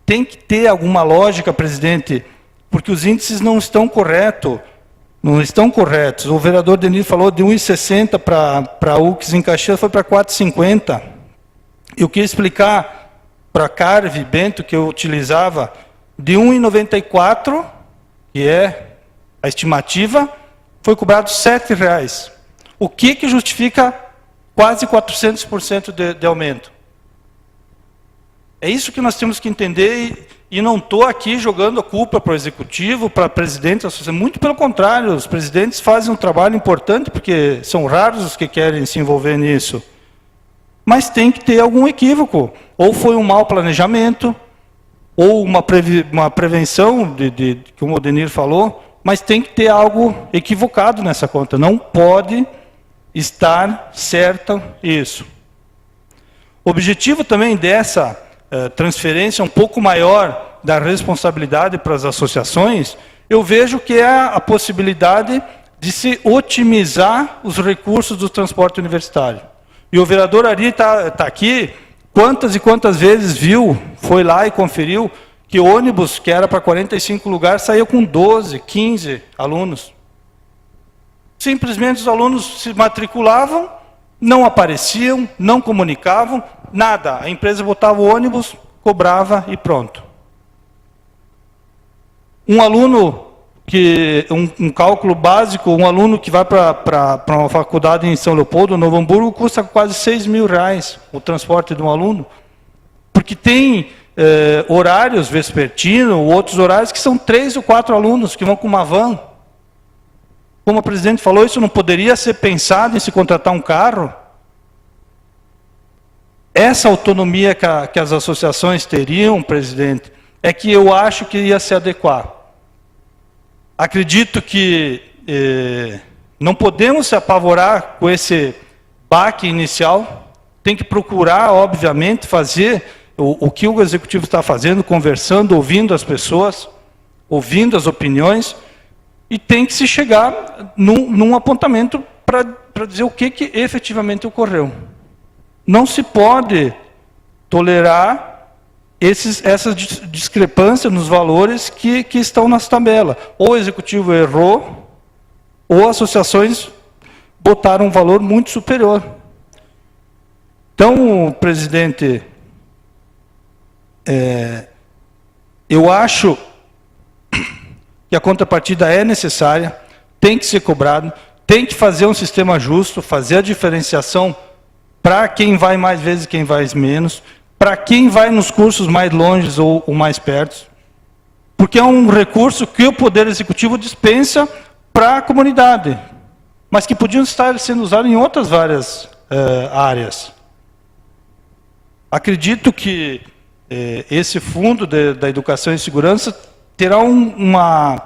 Tem que ter alguma lógica, presidente, porque os índices não estão corretos. Não estão corretos. O vereador Denir falou de 1,60 para a UX em Caxias, foi para 4,50. Eu queria explicar para a Carve, Bento, que eu utilizava, de 1,94, que é a estimativa, foi cobrado 7 reais. O que justifica quase 400% de aumento? É isso que nós temos que entender, e não estou aqui jogando a culpa para o executivo, para a presidente da associação. Muito pelo contrário, os presidentes fazem um trabalho importante, porque são raros os que querem se envolver nisso. Mas tem que ter algum equívoco. Ou foi um mau planejamento, ou uma prevenção, como o Denir falou, mas tem que ter algo equivocado nessa conta. Não pode estar certo isso. O objetivo também dessa transferência um pouco maior da responsabilidade para as associações, eu vejo que é a possibilidade de se otimizar os recursos do transporte universitário. E o vereador Ari está aqui, quantas e quantas vezes foi lá e conferiu que o ônibus, que era para 45 lugares, saía com 12, 15 alunos. Simplesmente os alunos se matriculavam, não apareciam, não comunicavam, nada. A empresa botava o ônibus, cobrava e pronto. Um aluno que um cálculo básico, um aluno que vai para uma faculdade em São Leopoldo, Novo Hamburgo, custa quase R$6.000 o transporte de um aluno, porque tem horários vespertino, outros horários que são 3 ou 4 alunos que vão com uma van. Como a presidente falou, isso não poderia ser pensado em se contratar um carro? Essa autonomia que as associações teriam, presidente, é que eu acho que ia se adequar. Acredito que não podemos se apavorar com esse baque inicial. Tem que procurar, obviamente, fazer o que o Executivo está fazendo, conversando, ouvindo as pessoas, ouvindo as opiniões, e tem que se chegar num apontamento para dizer o que efetivamente ocorreu. Não se pode tolerar essas discrepâncias nos valores que estão nas tabelas. Ou o Executivo errou, ou associações botaram um valor muito superior. Então, presidente, eu acho que a contrapartida é necessária, tem que ser cobrado, tem que fazer um sistema justo, fazer a diferenciação para quem vai mais vezes e quem vai menos, para quem vai nos cursos mais longe ou mais perto, porque é um recurso que o Poder Executivo dispensa para a comunidade, mas que podiam estar sendo usados em outras várias áreas. Acredito que esse fundo da educação e segurança terá uma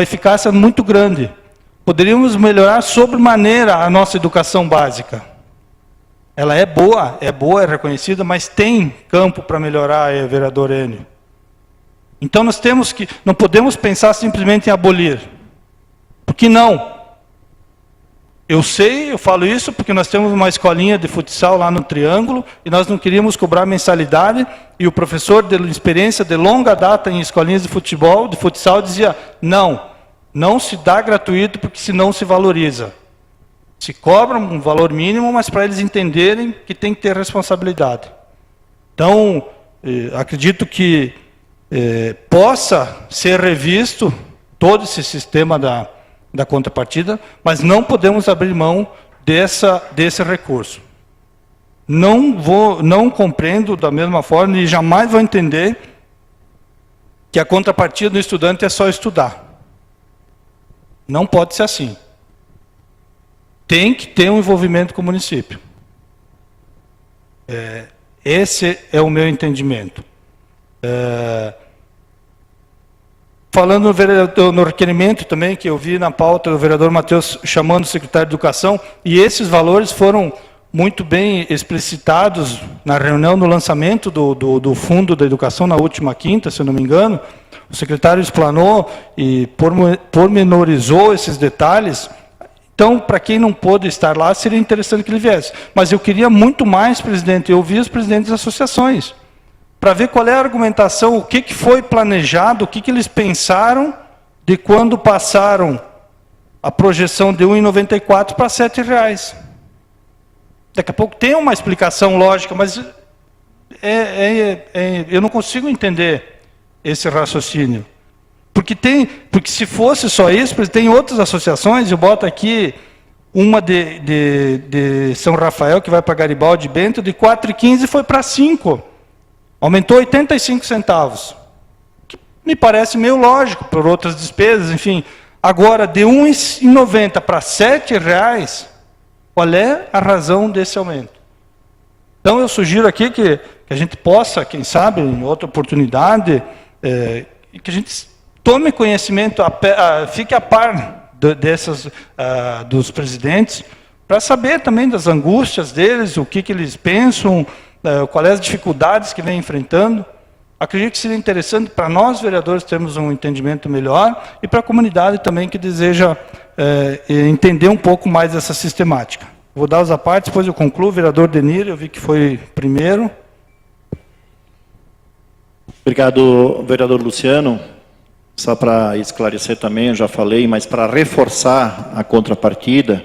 eficácia muito grande. Poderíamos melhorar sobremaneira a nossa educação básica. Ela é boa, é reconhecida, mas tem campo para melhorar, vereador Enio. Então nós não podemos pensar simplesmente em abolir. Por que não? Eu falo isso porque nós temos uma escolinha de futsal lá no Triângulo e nós não queríamos cobrar mensalidade e o professor de experiência de longa data em escolinhas de futebol, de futsal, dizia, não se dá gratuito porque senão se valoriza. Se cobra um valor mínimo, mas para eles entenderem que tem que ter responsabilidade. Então, acredito que possa ser revisto todo esse sistema da contrapartida, mas não podemos abrir mão desse recurso. Não compreendo da mesma forma e jamais vou entender que a contrapartida do estudante é só estudar. Não pode ser assim. Tem que ter um envolvimento com o município. Esse é o meu entendimento. Falando no requerimento também, que eu vi na pauta do vereador Matheus chamando o secretário de Educação, e esses valores foram muito bem explicitados na reunião no lançamento do Fundo da Educação, na última quinta, se eu não me engano. O secretário explanou e pormenorizou esses detalhes. Então, para quem não pôde estar lá, seria interessante que ele viesse. Mas eu queria muito mais, presidente, ouvir os presidentes das associações, para ver qual é a argumentação, o que foi planejado, o que eles pensaram de quando passaram a projeção de R$ 1,94 para R$ 7,00. Daqui a pouco tem uma explicação lógica, mas eu não consigo entender esse raciocínio. Porque se fosse só isso, tem outras associações, eu boto aqui uma de São Rafael, que vai para Garibaldi e Bento, de R$ 4,15 foi para R$ 5. Aumentou 85 centavos. Que me parece meio lógico, por outras despesas, enfim. Agora, de R$ 1,90 para R$ 7,00, qual é a razão desse aumento? Então, eu sugiro aqui que a gente possa, quem sabe, em outra oportunidade, que a gente tome conhecimento, fique a par dos presidentes, para saber também das angústias deles, o que eles pensam, quais as dificuldades que vem enfrentando. Acredito que seria interessante para nós, vereadores, termos um entendimento melhor, e para a comunidade também que deseja entender um pouco mais dessa sistemática. Vou dar os apartes, depois eu concluo. Vereador Denir, eu vi que foi primeiro.
Obrigado, vereador Luciano. Só para esclarecer também, eu já falei, mas para reforçar a contrapartida,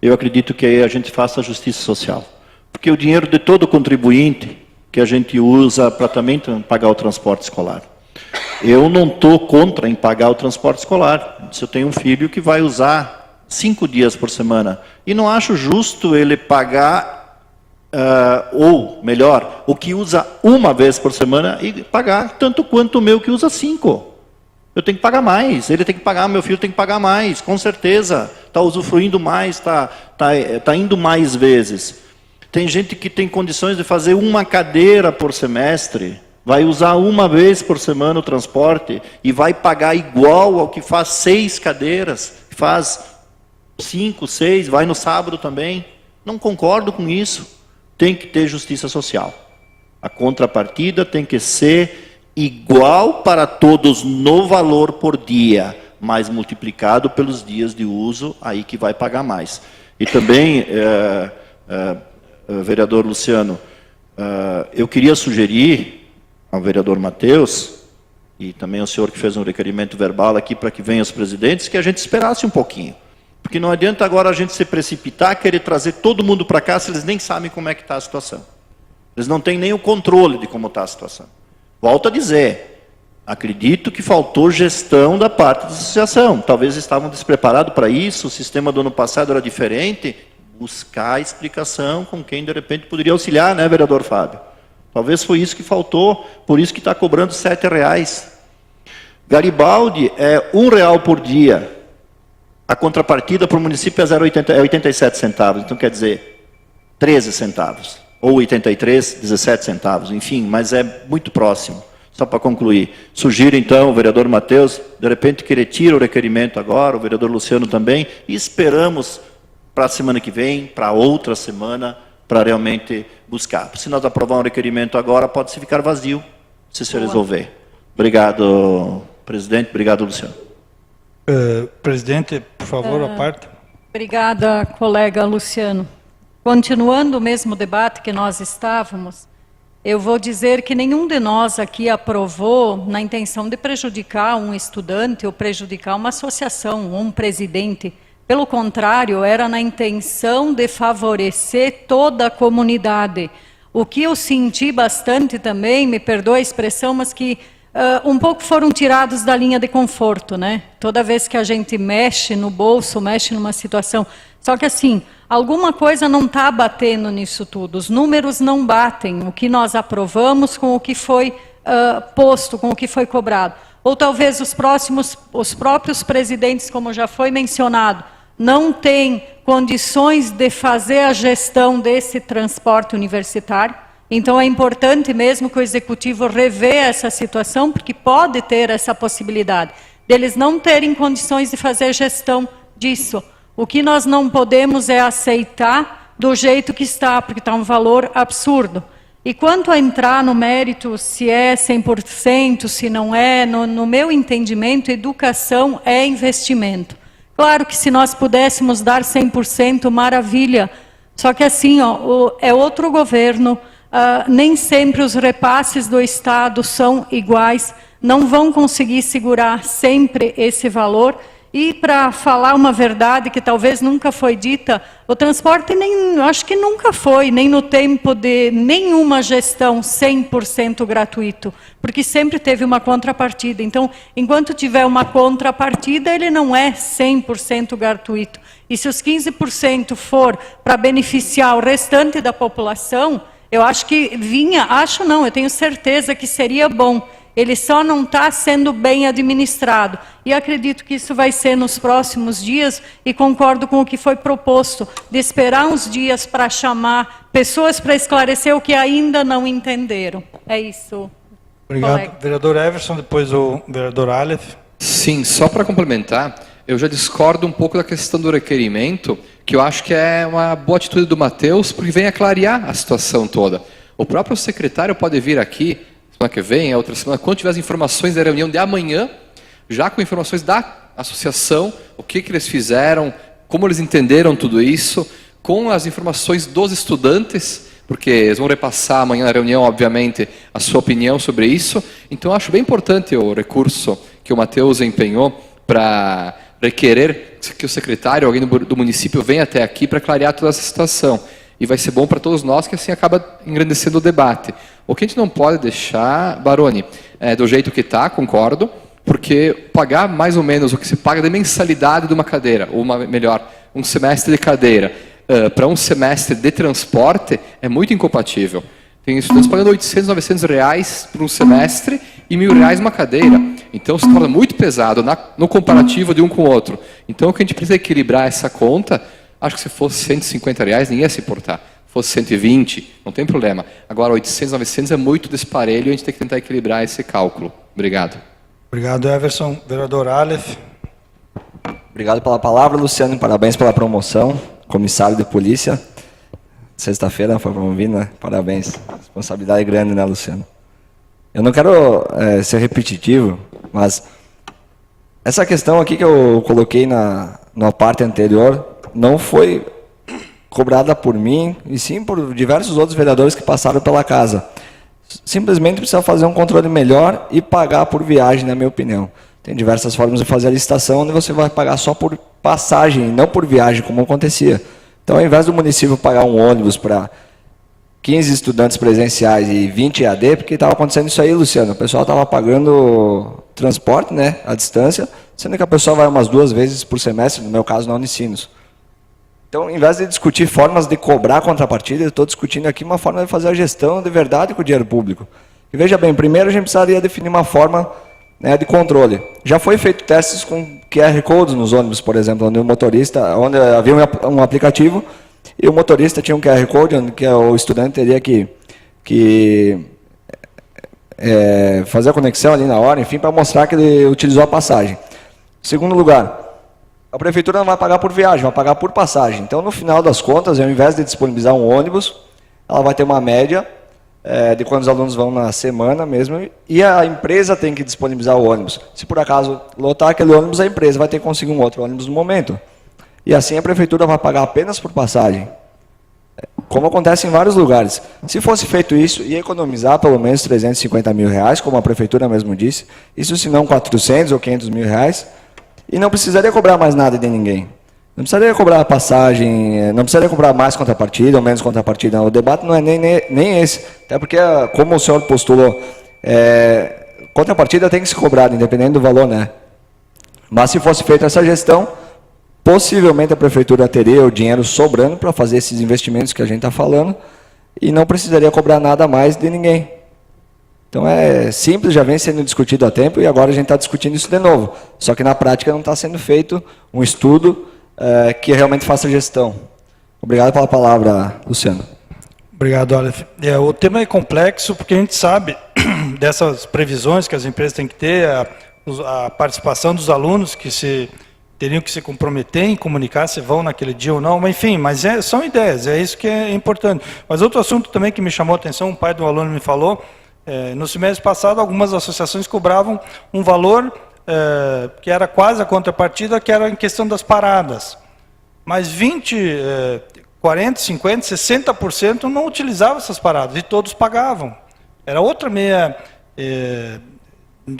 eu acredito que aí a gente faça a justiça social. Porque o dinheiro de todo contribuinte que a gente usa para também pagar o transporte escolar. eu não estou contra em pagar o transporte escolar. Se eu tenho um filho que vai usar 5 dias por semana, e não acho justo ele pagar, ou melhor, o que usa uma vez por semana e pagar tanto quanto o meu que usa 5. Eu tenho que pagar mais, ele tem que pagar, meu filho tem que pagar mais, com certeza. Está usufruindo mais, tá indo mais vezes. Tem gente que tem condições de fazer uma cadeira por semestre, vai usar uma vez por semana o transporte e vai pagar igual ao que faz 6 cadeiras, que faz 5, 6, vai no sábado também. Não concordo com isso. Tem que ter justiça social. A contrapartida tem que ser igual para todos no valor por dia, mas multiplicado pelos dias de uso, aí que vai pagar mais. E também, vereador Luciano, eu queria sugerir ao vereador Matheus, e também ao senhor que fez um requerimento verbal aqui para que venham os presidentes, que a gente esperasse um pouquinho. Porque não adianta agora a gente se precipitar, querer trazer todo mundo para cá, se eles nem sabem como é que está a situação. Eles não têm nem o controle de como está a situação. Volto a dizer, acredito que faltou gestão da parte da associação. Talvez estavam despreparados para isso, o sistema do ano passado era diferente. Buscar explicação com quem, de repente, poderia auxiliar, né, vereador Fábio? Talvez foi isso que faltou, por isso que está cobrando R$ 7,00. Garibaldi é R$1 por dia. A contrapartida para o município é 87 centavos, então quer dizer 13 centavos. Ou 83, 17 centavos, enfim, mas é muito próximo. Só para concluir, sugiro então o vereador Matheus, de repente, que retire o requerimento agora, o vereador Luciano também, e esperamos para a semana que vem, para outra semana, para realmente buscar. Se nós aprovar um requerimento agora, pode-se ficar vazio, se resolver. Obrigado, presidente, obrigado, Luciano.
Presidente, por favor, a parte.
Obrigada, colega Luciano. Continuando o mesmo debate que nós estávamos, eu vou dizer que nenhum de nós aqui aprovou na intenção de prejudicar um estudante ou prejudicar uma associação ou um presidente. Pelo contrário, era na intenção de favorecer toda a comunidade. O que eu senti bastante também, me perdoa a expressão, mas que um pouco foram tirados da linha de conforto, né? Toda vez que a gente mexe no bolso, mexe numa situação. Só que assim, alguma coisa não está batendo nisso tudo. Os números não batem. O que nós aprovamos com o que foi posto, com o que foi cobrado. Ou talvez os próprios presidentes, como já foi mencionado, não têm condições de fazer a gestão desse transporte universitário. Então é importante mesmo que o Executivo rever essa situação, porque pode ter essa possibilidade deles não terem condições de fazer gestão disso. O que nós não podemos é aceitar do jeito que está, porque está um valor absurdo. E quanto a entrar no mérito, se é 100%, se não é, no meu entendimento, educação é investimento. Claro que se nós pudéssemos dar 100%, maravilha. Só que assim, ó, é outro governo. Nem sempre os repasses do Estado são iguais, não vão conseguir segurar sempre esse valor. E para falar uma verdade que talvez nunca foi dita, o transporte acho que nunca foi, nem no tempo de nenhuma gestão 100% gratuito, porque sempre teve uma contrapartida. Então, enquanto tiver uma contrapartida, ele não é 100% gratuito. E se os 15% for para beneficiar o restante da população, eu acho que eu tenho certeza que seria bom. Ele só não está sendo bem administrado. E acredito que isso vai ser nos próximos dias, e concordo com o que foi proposto, de esperar uns dias para chamar pessoas para esclarecer o que ainda não entenderam. É isso.
Obrigado.
Colega.
Vereador Everson, depois o vereador Aleph.
Sim, só para complementar, eu já discordo um pouco da questão do requerimento, que eu acho que é uma boa atitude do Matheus, porque vem a clarear a situação toda. O próprio secretário pode vir aqui, semana que vem, a outra semana, quando tiver as informações da reunião de amanhã, já com informações da associação, o que eles fizeram, como eles entenderam tudo isso, com as informações dos estudantes, porque eles vão repassar amanhã na reunião, obviamente, a sua opinião sobre isso. Então, eu acho bem importante o recurso que o Matheus empenhou para requerer que o secretário, alguém do município, venha até aqui para clarear toda essa situação. E vai ser bom para todos nós, que assim acaba engrandecendo o debate. O que a gente não pode deixar, Baroni, do jeito que está, concordo, porque pagar mais ou menos o que se paga de mensalidade de uma cadeira, ou melhor, um semestre de cadeira, para um semestre de transporte, é muito incompatível. Tem estudantes pagando 800, 900 reais por um semestre e R$ 1.000 uma cadeira. Então, se torna muito pesado no comparativo de um com o outro. Então, o que a gente precisa equilibrar essa conta, acho que se fosse 150 reais, nem ia se importar. Se fosse 120, não tem problema. Agora, 800, 900 é muito desparelho e a gente tem que tentar equilibrar esse cálculo. Obrigado.
Obrigado, Everson. Vereador Aleph.
Obrigado pela palavra, Luciano. Parabéns pela promoção. Comissário de polícia. Sexta-feira foi promovido, né? Parabéns. Responsabilidade grande, né, Luciano? Eu não quero ser repetitivo, mas essa questão aqui que eu coloquei na parte anterior não foi cobrada por mim, e sim por diversos outros vereadores que passaram pela casa. Simplesmente precisa fazer um controle melhor e pagar por viagem, na minha opinião. Tem diversas formas de fazer a licitação, onde você vai pagar só por passagem, não por viagem, como acontecia. Então, ao invés do município pagar um ônibus para 15 estudantes presenciais e 20 EAD, porque estava acontecendo isso aí, Luciano, o pessoal estava pagando transporte, né, à distância, sendo que a pessoa vai umas 2 vezes por semestre, no meu caso, na Unicinos. Então, ao invés de discutir formas de cobrar a contrapartida, eu estou discutindo aqui uma forma de fazer a gestão de verdade com o dinheiro público. E veja bem, primeiro a gente precisaria definir uma forma, né, de controle. Já foi feito testes com QR Codes nos ônibus, por exemplo, onde onde havia um aplicativo e o motorista tinha um QR Code, onde que o estudante teria que fazer a conexão ali na hora, enfim, para mostrar que ele utilizou a passagem. Segundo lugar, a prefeitura não vai pagar por viagem, vai pagar por passagem. Então, no final das contas, ao invés de disponibilizar um ônibus, ela vai ter uma média de quantos alunos vão na semana mesmo, e a empresa tem que disponibilizar o ônibus. Se por acaso lotar aquele ônibus, a empresa vai ter que conseguir um outro ônibus no momento. E assim a prefeitura vai pagar apenas por passagem. Como acontece em vários lugares. Se fosse feito isso, ia economizar pelo menos 350 mil reais, como a prefeitura mesmo disse, isso se não 400 ou 500 mil reais, e não precisaria cobrar mais nada de ninguém. Não precisaria cobrar passagem, não precisaria cobrar mais contrapartida ou menos contrapartida. O debate não é nem esse. Até porque, como o senhor postulou, contrapartida tem que ser cobrada, independente do valor, né? Mas se fosse feita essa gestão, possivelmente a prefeitura teria o dinheiro sobrando para fazer esses investimentos que a gente está falando e não precisaria cobrar nada mais de ninguém. Então é simples, já vem sendo discutido há tempo e agora a gente está discutindo isso de novo. Só que na prática não está sendo feito um estudo que realmente faça gestão. Obrigado pela palavra, Luciano.
Obrigado, Aleph. O tema é complexo porque a gente sabe dessas previsões que as empresas têm que ter, a participação dos alunos que teriam que se comprometer em comunicar se vão naquele dia ou não, mas enfim, são ideias, é isso que é importante. Mas outro assunto também que me chamou a atenção, um pai de um aluno me falou, no semestre passado algumas associações cobravam um valor que era quase a contrapartida, que era em questão das paradas. Mas 20, 40, 50, 60% não utilizavam essas paradas, e todos pagavam. Era outra meia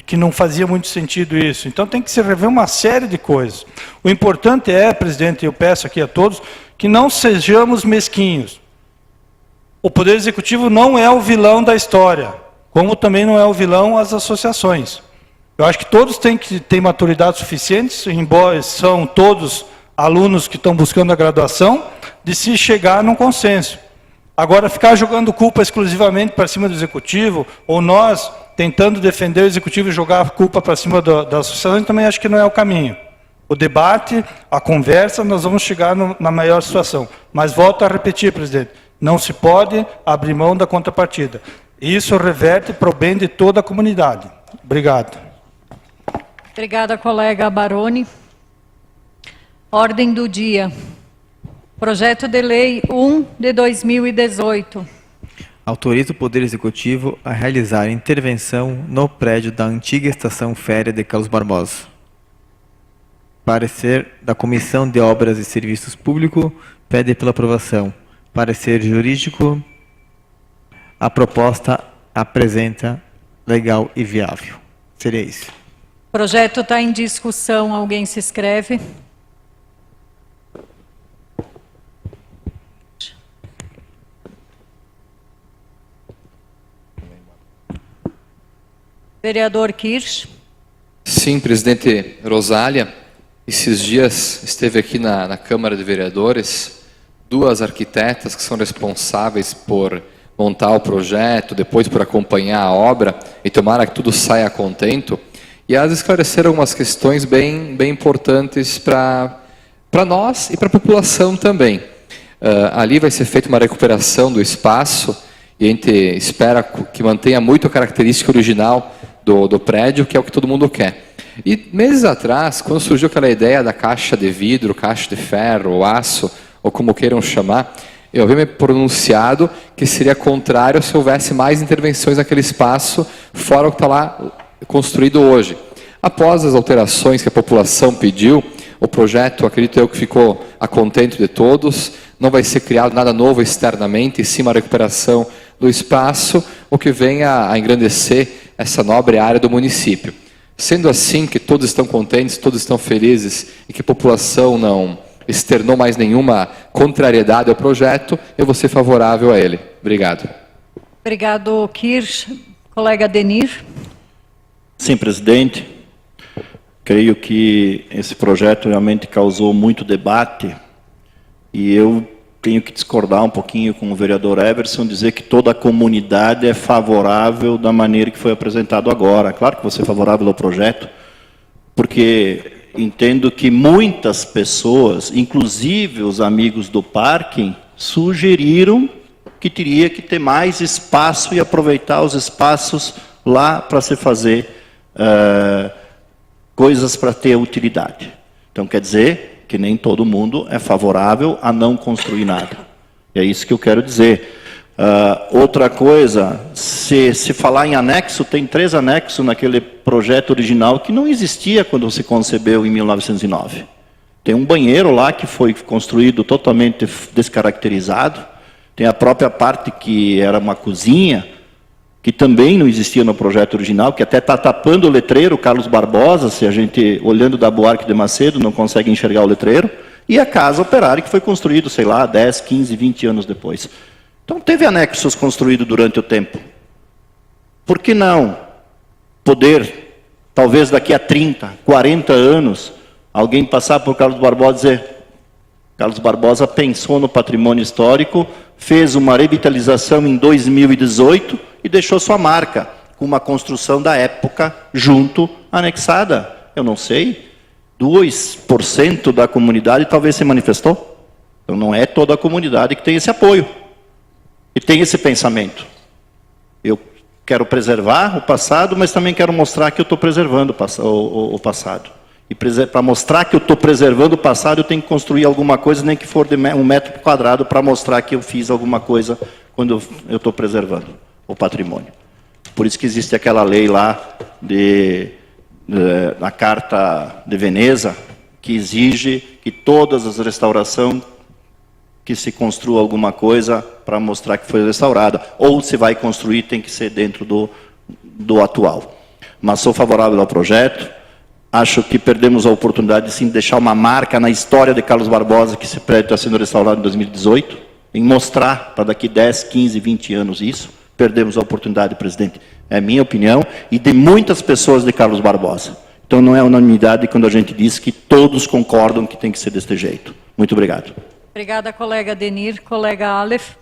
que não fazia muito sentido isso. Então tem que se rever uma série de coisas. O importante é, presidente, eu peço aqui a todos, que não sejamos mesquinhos. O Poder Executivo não é o vilão da história, como também não é o vilão as associações. Eu acho que todos têm que ter maturidade suficiente, embora são todos alunos que estão buscando a graduação, de se chegar num consenso. Agora, ficar jogando culpa exclusivamente para cima do Executivo, ou nós tentando defender o Executivo e jogar a culpa para cima da associação, também acho que não é o caminho. O debate, a conversa, nós vamos chegar na maior situação. Mas volto a repetir, presidente, não se pode abrir mão da contrapartida. Isso reverte para o bem de toda a comunidade. Obrigado.
Obrigada, colega Baroni. Ordem do dia. Projeto de Lei 1 de 2018.
Autoriza o Poder Executivo a realizar intervenção no prédio da antiga Estação Férrea de Carlos Barbosa. Parecer da Comissão de Obras e Serviços Públicos pede pela aprovação. Parecer jurídico. A proposta apresenta legal e viável. Seria isso.
O projeto está em discussão. Alguém se inscreve? Vereador Kirsch.
Sim, presidente Rosália, esses dias esteve aqui na Câmara de Vereadores duas arquitetas que são responsáveis por montar o projeto, depois por acompanhar a obra, e tomara que tudo saia a contento, e elas esclareceram algumas questões bem importantes para nós e para a população também. Ali vai ser feita uma recuperação do espaço, e a gente espera que mantenha muito a característica original do prédio, que é o que todo mundo quer. E meses atrás, quando surgiu aquela ideia da caixa de vidro, caixa de ferro, ou aço, ou como queiram chamar, eu havia me pronunciado que seria contrário se houvesse mais intervenções naquele espaço, fora o que está lá construído hoje. Após as alterações que a população pediu, o projeto, acredito eu, que ficou a contento de todos, não vai ser criado nada novo externamente, e sim uma recuperação do espaço, o que vem a engrandecer essa nobre área do município. Sendo assim que todos estão contentes, todos estão felizes, e que a população não externou mais nenhuma contrariedade ao projeto, eu vou ser favorável a ele. Obrigado.
Obrigado, Kirsch. Colega Denir.
Sim, presidente. Creio que esse projeto realmente causou muito debate, e eu tenho que discordar um pouquinho com o vereador Everson, dizer que toda a comunidade é favorável da maneira que foi apresentado agora. Claro que você é favorável ao projeto, porque entendo que muitas pessoas, inclusive os amigos do parque, sugeriram que teria que ter mais espaço e aproveitar os espaços lá para se fazer coisas para ter utilidade. Então, quer dizer que nem todo mundo é favorável a não construir nada. É isso que eu quero dizer. Outra coisa, se falar em anexo, tem 3 anexos naquele projeto original que não existia quando se concebeu em 1909. Tem um banheiro lá que foi construído totalmente descaracterizado, tem a própria parte que era uma cozinha, que também não existia no projeto original, que até está tapando o letreiro Carlos Barbosa, se a gente, olhando da Buarque de Macedo, não consegue enxergar o letreiro, e a casa operária que foi construído, sei lá, 10, 15, 20 anos depois. Então, teve anexos construídos durante o tempo. Por que não poder, talvez daqui a 30, 40 anos, alguém passar por Carlos Barbosa e dizer: Carlos Barbosa pensou no patrimônio histórico, fez uma revitalização em 2018 e deixou sua marca, com uma construção da época junto, anexada. Eu não sei, 2% da comunidade talvez se manifestou. Então, não é toda a comunidade que tem esse apoio e tem esse pensamento. Eu quero preservar o passado, mas também quero mostrar que eu estou preservando o passado. E para mostrar que eu estou preservando o passado, eu tenho que construir alguma coisa, nem que for de 1 metro quadrado, para mostrar que eu fiz alguma coisa quando eu estou preservando o patrimônio. Por isso que existe aquela lei lá na Carta de Veneza, que exige que todas as restaurações que se construa alguma coisa para mostrar que foi restaurada. Ou se vai construir, tem que ser dentro do atual. Mas sou favorável ao projeto. Acho que perdemos a oportunidade de sim deixar uma marca na história de Carlos Barbosa, que esse prédio está sendo restaurado em 2018, em mostrar para daqui 10, 15, 20 anos isso. Perdemos a oportunidade, presidente. É a minha opinião e de muitas pessoas de Carlos Barbosa. Então não é unanimidade quando a gente diz que todos concordam que tem que ser deste jeito. Muito obrigado.
Obrigada, colega Denir. Colega Aleph.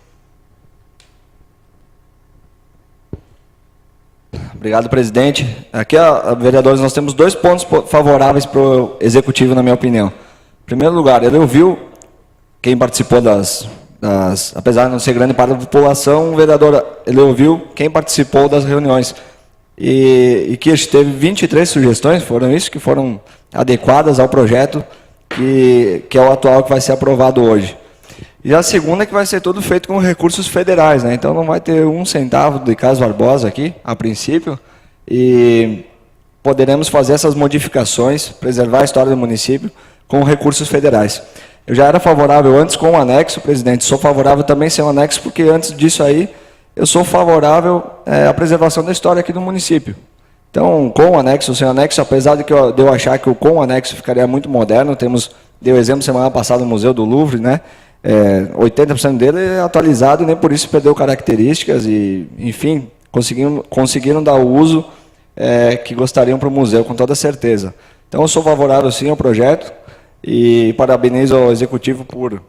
Obrigado, presidente. Aqui, vereadores, nós temos 2 pontos favoráveis para o executivo, na minha opinião. Em primeiro lugar, ele ouviu quem participou apesar de não ser grande parte da população, o vereador, ele ouviu quem participou das reuniões. E que teve 23 sugestões, foram isso, que foram adequadas ao projeto, que é o atual que vai ser aprovado hoje. E a segunda é que vai ser tudo feito com recursos federais, né? Então não vai ter 1 centavo de Carlos Barbosa aqui, a princípio, e poderemos fazer essas modificações, preservar a história do município com recursos federais. Eu já era favorável antes com o anexo, presidente, sou favorável também sem o anexo, porque antes disso aí, eu sou favorável à preservação da história aqui do município. Então, com o anexo ou sem o anexo, apesar de eu achar que o com o anexo ficaria muito moderno, deu exemplo semana passada no Museu do Louvre, né? 80% dele é atualizado e nem por isso perdeu características e, enfim, conseguiram dar o uso que gostariam para o museu, com toda certeza. Então, eu sou favorável, sim, ao projeto e parabenizo ao Executivo por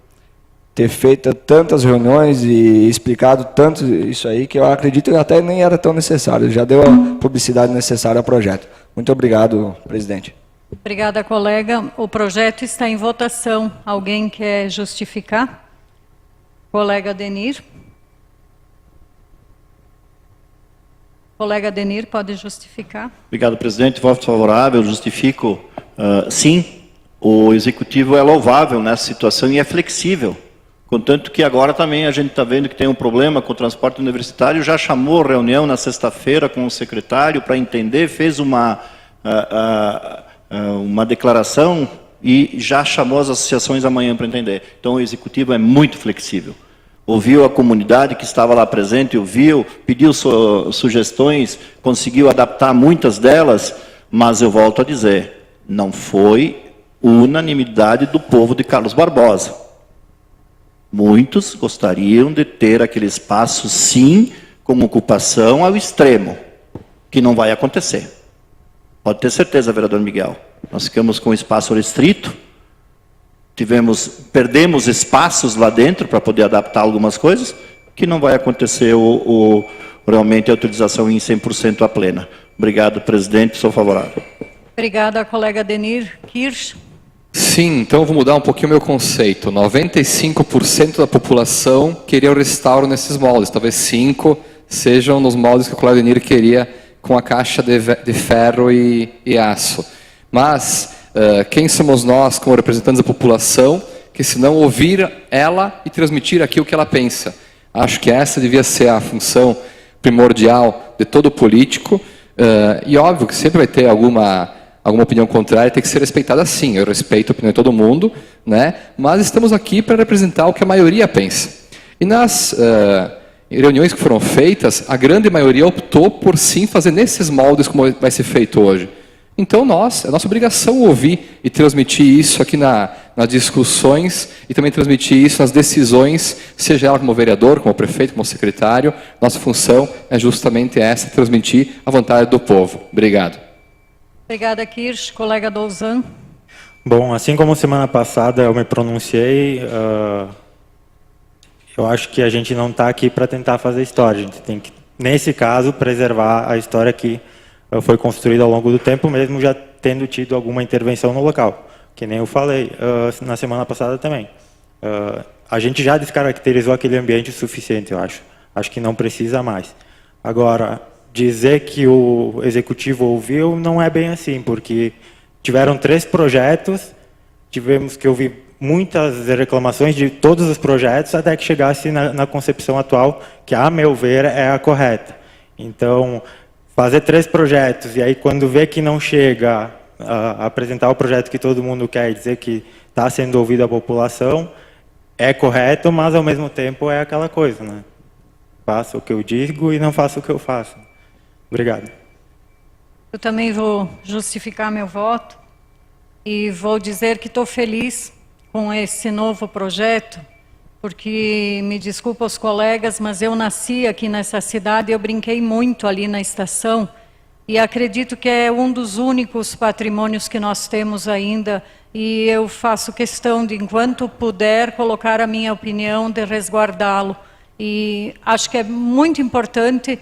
ter feito tantas reuniões e explicado tanto isso aí, que eu acredito que até nem era tão necessário, já deu a publicidade necessária ao projeto. Muito obrigado, presidente.
Obrigada, colega. O projeto está em votação. Alguém quer justificar? Colega Denir. Colega Denir, pode justificar?
Obrigado, presidente. Voto favorável. Justifico, sim, o Executivo é louvável nessa situação e é flexível. Contanto que agora também a gente está vendo que tem um problema com o transporte universitário, já chamou reunião na sexta-feira com o secretário para entender, fez uma declaração e já chamou as associações amanhã para entender. Então o Executivo é muito flexível. Ouviu a comunidade que estava lá presente, ouviu, pediu sugestões, conseguiu adaptar muitas delas, mas eu volto a dizer, não foi unanimidade do povo de Carlos Barbosa. Muitos gostariam de ter aquele espaço, sim, com ocupação ao extremo, que não vai acontecer. Pode ter certeza, vereador Miguel. Nós ficamos com espaço restrito, perdemos espaços lá dentro para poder adaptar algumas coisas, que não vai acontecer realmente a utilização em 100% a plena. Obrigado, presidente, sou favorável.
Obrigada, colega Denir. Kirsch.
Sim, então eu vou mudar um pouquinho o meu conceito. 95% da população queria o restauro nesses moldes. Talvez 5% sejam nos moldes que o colega Denir queria, com a caixa de ferro e aço. Mas quem somos nós, como representantes da população, que se não ouvir ela e transmitir aquilo que ela pensa? Acho que essa devia ser a função primordial de todo político. E óbvio que sempre vai ter alguma opinião contrária, tem que ser respeitada sim. Eu respeito a opinião de todo mundo, né? Mas estamos aqui para representar o que a maioria pensa. E nas reuniões que foram feitas, a grande maioria optou por sim fazer nesses moldes como vai ser feito hoje. Então é nossa obrigação ouvir e transmitir isso aqui nas discussões e também transmitir isso nas decisões, seja ela como vereador, como prefeito, como secretário. Nossa função é justamente essa, transmitir a vontade do povo. Obrigado.
Obrigada, Kirsch. Colega Douzan.
Bom, assim como semana passada eu me pronunciei, eu acho que a gente não está aqui para tentar fazer história. A gente tem que, nesse caso, preservar a história que foi construída ao longo do tempo, mesmo já tendo tido alguma intervenção no local. Que nem eu falei na semana passada também. A gente já descaracterizou aquele ambiente o suficiente, eu acho. Acho que não precisa mais. Agora, dizer que o Executivo ouviu não é bem assim, porque tiveram 3 projetos, tivemos que ouvir muitas reclamações de todos os projetos até que chegasse na concepção atual, que, a meu ver, é a correta. Então, fazer 3 projetos e aí, quando vê que não chega a apresentar o projeto que todo mundo quer e dizer que está sendo ouvida a população, é correto, mas, ao mesmo tempo, é aquela coisa, né? Faço o que eu digo e não faço o que eu faço. Obrigado.
Eu também vou justificar meu voto e vou dizer que estou feliz com esse novo projeto, porque, me desculpa os colegas, mas eu nasci aqui nessa cidade, eu brinquei muito ali na estação e acredito que é um dos únicos patrimônios que nós temos ainda e eu faço questão de, enquanto puder, colocar a minha opinião de resguardá-lo. E acho que é muito importante.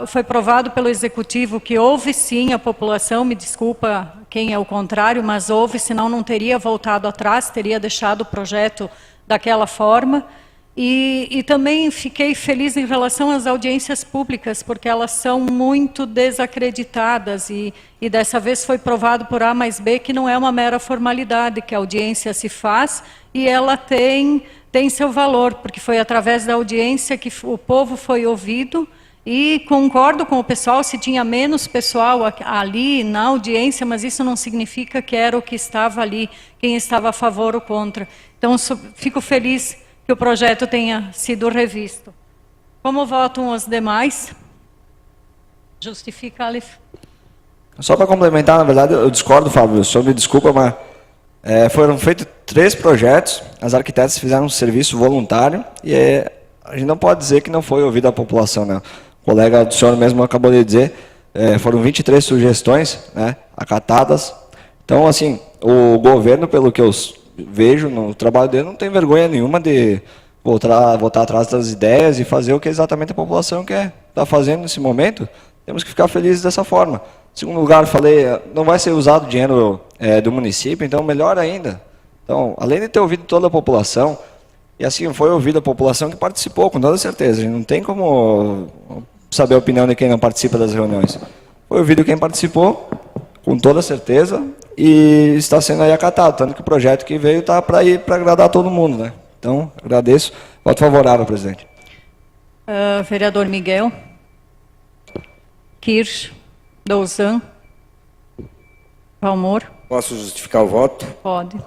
Foi provado pelo Executivo que houve sim a população, me desculpa quem é o contrário, mas houve, senão não teria voltado atrás, teria deixado o projeto daquela forma. E também fiquei feliz em relação às audiências públicas, porque elas são muito desacreditadas e dessa vez foi provado por A mais B que não é uma mera formalidade, que a audiência se faz e ela tem seu valor, porque foi através da audiência que o povo foi ouvido. E concordo com o pessoal, se tinha menos pessoal ali na audiência, mas isso não significa que era o que estava ali, quem estava a favor ou contra. Então, fico feliz que o projeto tenha sido revisto. Como votam os demais? Justifica, Aleph.
Só para complementar, na verdade, eu discordo, Fábio, só me desculpa, mas foram feitos 3 projetos, as arquitetas fizeram um serviço voluntário e a gente não pode dizer que não foi ouvida a população, né? O colega do senhor mesmo acabou de dizer, foram 23 sugestões, né, acatadas. Então, assim, o governo, pelo que eu vejo no trabalho dele, não tem vergonha nenhuma de voltar atrás das ideias e fazer o que exatamente a população quer estar fazendo nesse momento. Temos que ficar felizes dessa forma. Em segundo lugar, falei, não vai ser usado dinheiro do município, então melhor ainda. Então, além de ter ouvido toda a população, e assim foi ouvida a população que participou, com toda certeza. A gente não tem como saber a opinião de quem não participa das reuniões. Foi ouvido quem participou, com toda certeza, e está sendo aí acatado. Tanto que o projeto que veio está para ir para agradar todo mundo, né? Então, agradeço. Voto favorável, presidente.
Vereador Miguel. Kirsch. Douzan. Valmor.
Posso justificar o voto?
Pode.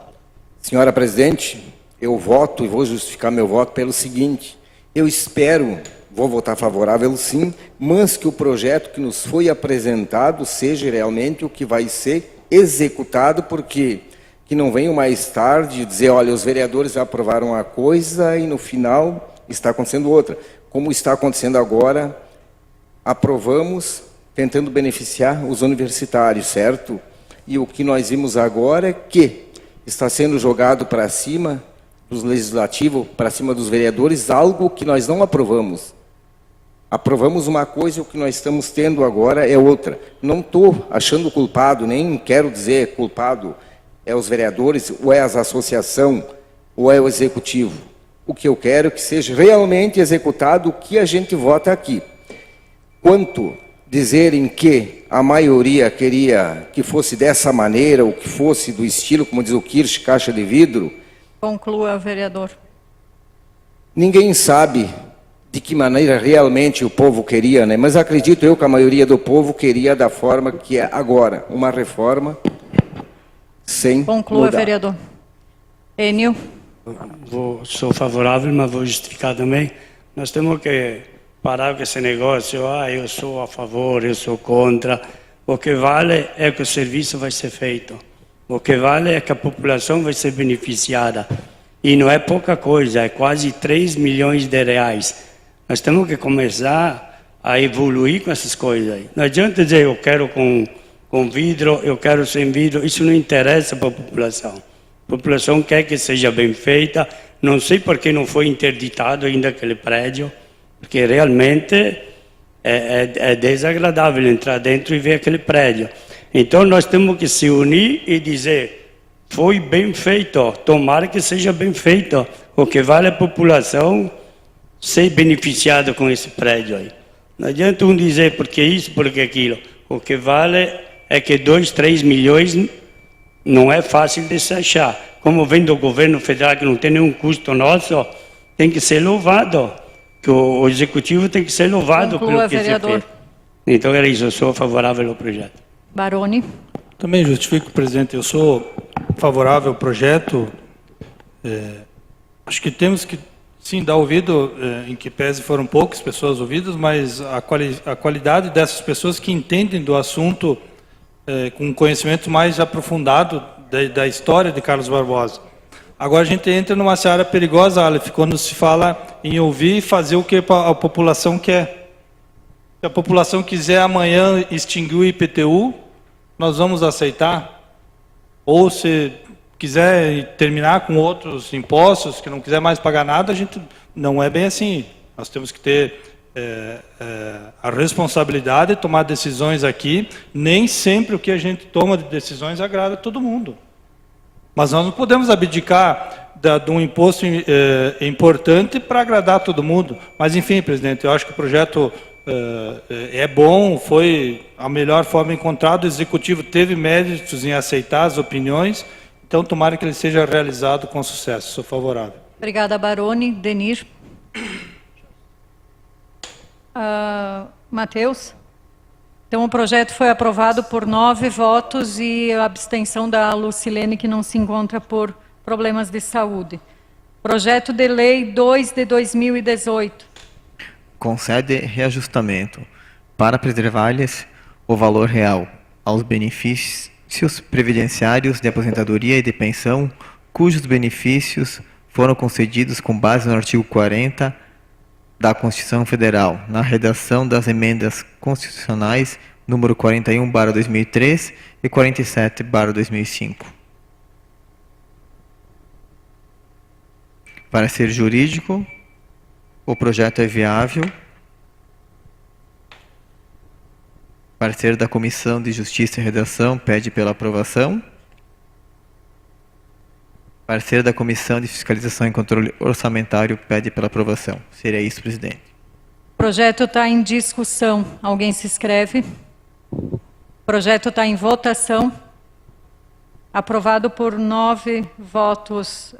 Senhora presidente, eu voto e vou justificar meu voto pelo seguinte. Eu espero, vou votar favorável sim, mas que o projeto que nos foi apresentado seja realmente o que vai ser executado, porque que não venham mais tarde dizer, olha, os vereadores aprovaram uma coisa e no final está acontecendo outra. Como está acontecendo agora, aprovamos tentando beneficiar os universitários, certo? E o que nós vimos agora é que está sendo jogado para cima dos legislativos, para cima dos vereadores, algo que nós não aprovamos. Aprovamos uma coisa e o que nós estamos tendo agora é outra. Não estou achando culpado, nem quero dizer culpado é os vereadores, ou é as associações, ou é o executivo. O que eu quero é que seja realmente executado o que a gente vota aqui. Quanto dizerem que a maioria queria que fosse dessa maneira, ou que fosse do estilo, como diz o Kirsch, caixa de vidro.
Conclua, vereador.
Ninguém sabe de que maneira realmente o povo queria, né? Mas acredito eu que a maioria do povo queria da forma que é agora, uma reforma sem
Conclua,
mudar.
vereador. Enio.
Sou favorável, mas vou justificar também. Nós temos que parar com esse negócio, eu sou a favor, eu sou contra. O que vale é que o serviço vai ser feito. O que vale é que a população vai ser beneficiada. E não é pouca coisa, é quase 3 milhões de reais. Nós temos que começar a evoluir com essas coisas aí. Não adianta dizer eu quero com vidro, eu quero sem vidro, isso não interessa para a população. A população quer que seja bem feita. Não sei por que não foi interditado ainda aquele prédio, porque realmente é desagradável entrar dentro e ver aquele prédio. Então nós temos que se unir e dizer, foi bem feito, tomara que seja bem feito. O que vale é a população ser beneficiada com esse prédio aí. Não adianta um dizer porque isso, porque aquilo. O que vale é que 2, 3 milhões não é fácil de se achar. Como vem do governo federal que não tem nenhum custo nosso, tem que ser louvado. Que o executivo tem que ser louvado pelo que se fez. Então era isso, eu sou favorável ao projeto.
Baroni.
Também justifico, presidente, eu sou favorável ao projeto. Acho que temos que, sim, dar ouvido, em que pese foram poucas pessoas ouvidas, mas a qualidade dessas pessoas que entendem do assunto com conhecimento mais aprofundado da história de Carlos Barbosa. Agora a gente entra numa seara perigosa, Aleph, quando se fala em ouvir e fazer o que a população quer. Se a população quiser amanhã extinguir o IPTU, nós vamos aceitar? Ou se quiser terminar com outros impostos, que não quiser mais pagar nada, a gente não é bem assim. Nós temos que ter a responsabilidade de tomar decisões aqui. Nem sempre o que a gente toma de decisões agrada a todo mundo. Mas nós não podemos abdicar de um imposto importante para agradar todo mundo. Mas, enfim, presidente, eu acho que o projeto é bom, foi a melhor forma encontrada. O executivo teve méritos em aceitar as opiniões. Então, tomara que ele seja realizado com sucesso. Sou favorável.
Obrigada, Baroni. Denir. Matheus. Então, o projeto foi aprovado por 9 votos e a abstenção da Lucilene, que não se encontra por problemas de saúde. Projeto de Lei 2 de 2018.
Concede reajustamento para preservar-lhes o valor real aos benefícios previdenciários de aposentadoria e de pensão, cujos benefícios foram concedidos com base no artigo 40 da Constituição Federal, na redação das emendas constitucionais número 41/2003 e 47/2005. Parecer jurídico. O projeto é viável. Parecer da Comissão de Justiça e Redação pede pela aprovação. Parecer da Comissão de Fiscalização e Controle Orçamentário pede pela aprovação. Seria isso, presidente.
O projeto está em discussão. Alguém se inscreve? O projeto está em votação. Aprovado por 9 votos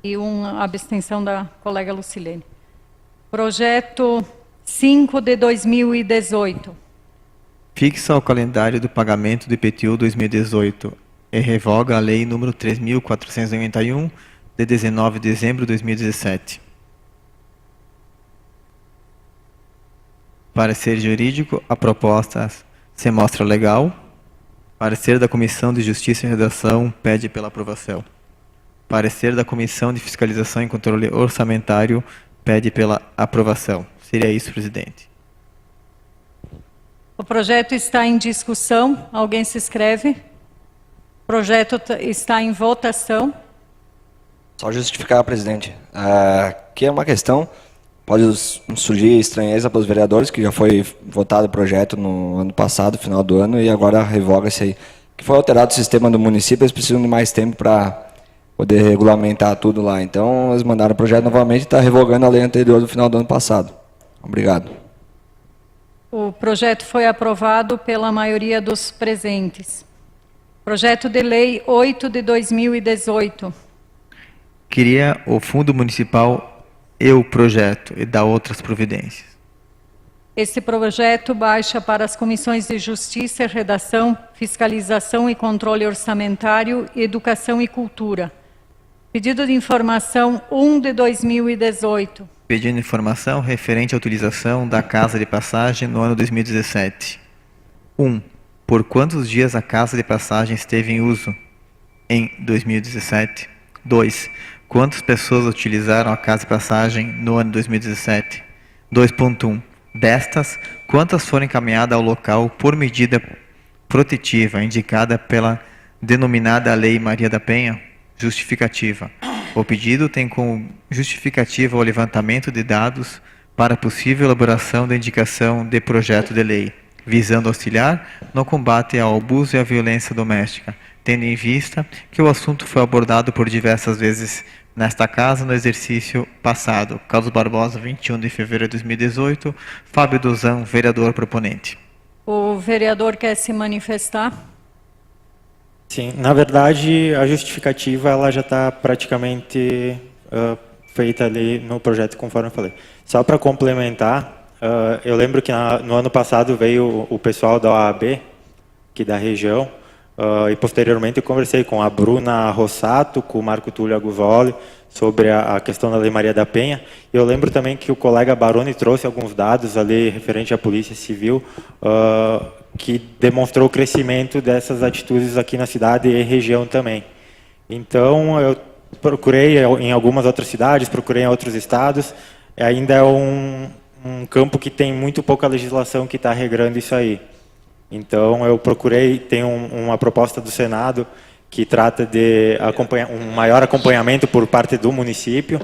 e uma abstenção da colega Lucilene. Projeto 5 de 2018.
Fixa o calendário do pagamento do IPTU 2018 e revoga a Lei nº 3.491, de 19 de dezembro de 2017. Parecer jurídico, a proposta se mostra legal. Parecer da Comissão de Justiça e Redação pede pela aprovação. Parecer da Comissão de Fiscalização e Controle Orçamentário pede pela aprovação. Seria isso, presidente.
O projeto está em discussão. Alguém se inscreve? O projeto está em votação.
Só justificar, presidente. Aqui é uma questão, pode surgir estranheza para os vereadores, que já foi votado o projeto no ano passado, final do ano, e agora revoga-se aí. Que foi alterado o sistema do município, eles precisam de mais tempo para poder regulamentar tudo lá. Então, eles mandaram o projeto novamente e está revogando a lei anterior do final do ano passado. Obrigado.
O projeto foi aprovado pela maioria dos presentes. Projeto de Lei 8 de 2018.
Cria o Fundo Municipal e o projeto e dá outras providências.
Esse projeto baixa para as comissões de Justiça, Redação, Fiscalização e Controle Orçamentário, Educação e Cultura. Pedido de informação 1 de 2018.
Pedindo informação referente à utilização da Casa de Passagem no ano 2017. 1. Por quantos dias a Casa de Passagem esteve em uso em 2017? 2. Quantas pessoas utilizaram a Casa de Passagem no ano 2017? 2.1. Destas, quantas foram encaminhadas ao local por medida protetiva indicada pela denominada Lei Maria da Penha? Justificativa. O pedido tem como justificativa o levantamento de dados para possível elaboração da indicação de projeto de lei, visando auxiliar no combate ao abuso e à violência doméstica, tendo em vista que o assunto foi abordado por diversas vezes nesta casa no exercício passado. Carlos Barbosa, 21 de fevereiro de 2018. Fábio Duzan, vereador proponente.
O vereador quer se manifestar?
Sim, na verdade, a justificativa ela já está praticamente feita ali no projeto, conforme eu falei. Só para complementar, eu lembro que no ano passado veio o pessoal da OAB, aqui da região, e posteriormente eu conversei com a Bruna Rossato, com o Marco Túlio Aguzoli, sobre a questão da Lei Maria da Penha. Eu lembro também que o colega Baroni trouxe alguns dados ali referente à Polícia Civil, que demonstrou o crescimento dessas atitudes aqui na cidade e região também. Então, eu procurei em algumas outras cidades, procurei em outros estados, ainda é um campo que tem muito pouca legislação que está regrando isso aí. Então, eu procurei, tem uma proposta do Senado que trata de um maior acompanhamento por parte do município.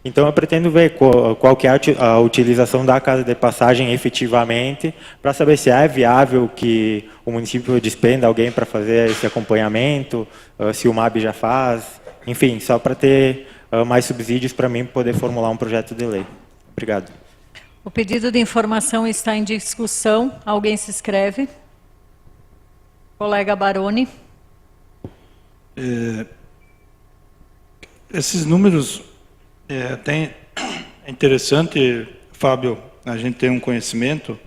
Então, eu pretendo ver qual que é a utilização da Casa de Passagem efetivamente, para saber se é viável que o município despenda alguém para fazer esse acompanhamento, se o MAB já faz, enfim, só para ter mais subsídios para mim poder formular um projeto de lei. Obrigado.
O pedido de informação está em discussão. Alguém se inscreve? Colega Baroni.
Esses números, é interessante, Fábio, a gente tem um conhecimento.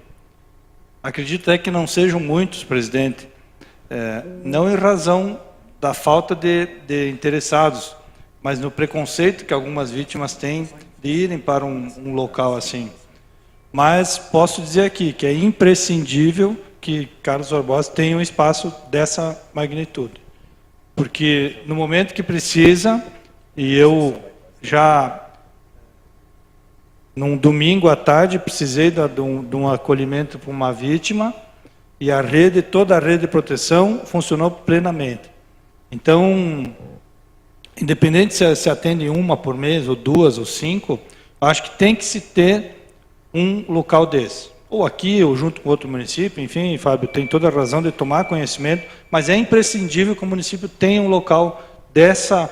Acredito até que não sejam muitos, presidente, não em razão da falta de interessados, mas no preconceito que algumas vítimas têm de irem para um local assim. Mas posso dizer aqui que é imprescindível que Carlos Barbosa tenha um espaço dessa magnitude. Porque no momento que precisa, e eu já Num domingo à tarde, precisei de um acolhimento para uma vítima e toda a rede de proteção funcionou plenamente. Então, independente se atende uma por mês, ou 2, ou 5, acho que tem que se ter um local desse. Ou aqui, ou junto com outro município, enfim, Fábio tem toda a razão de tomar conhecimento, mas é imprescindível que o município tenha um local dessa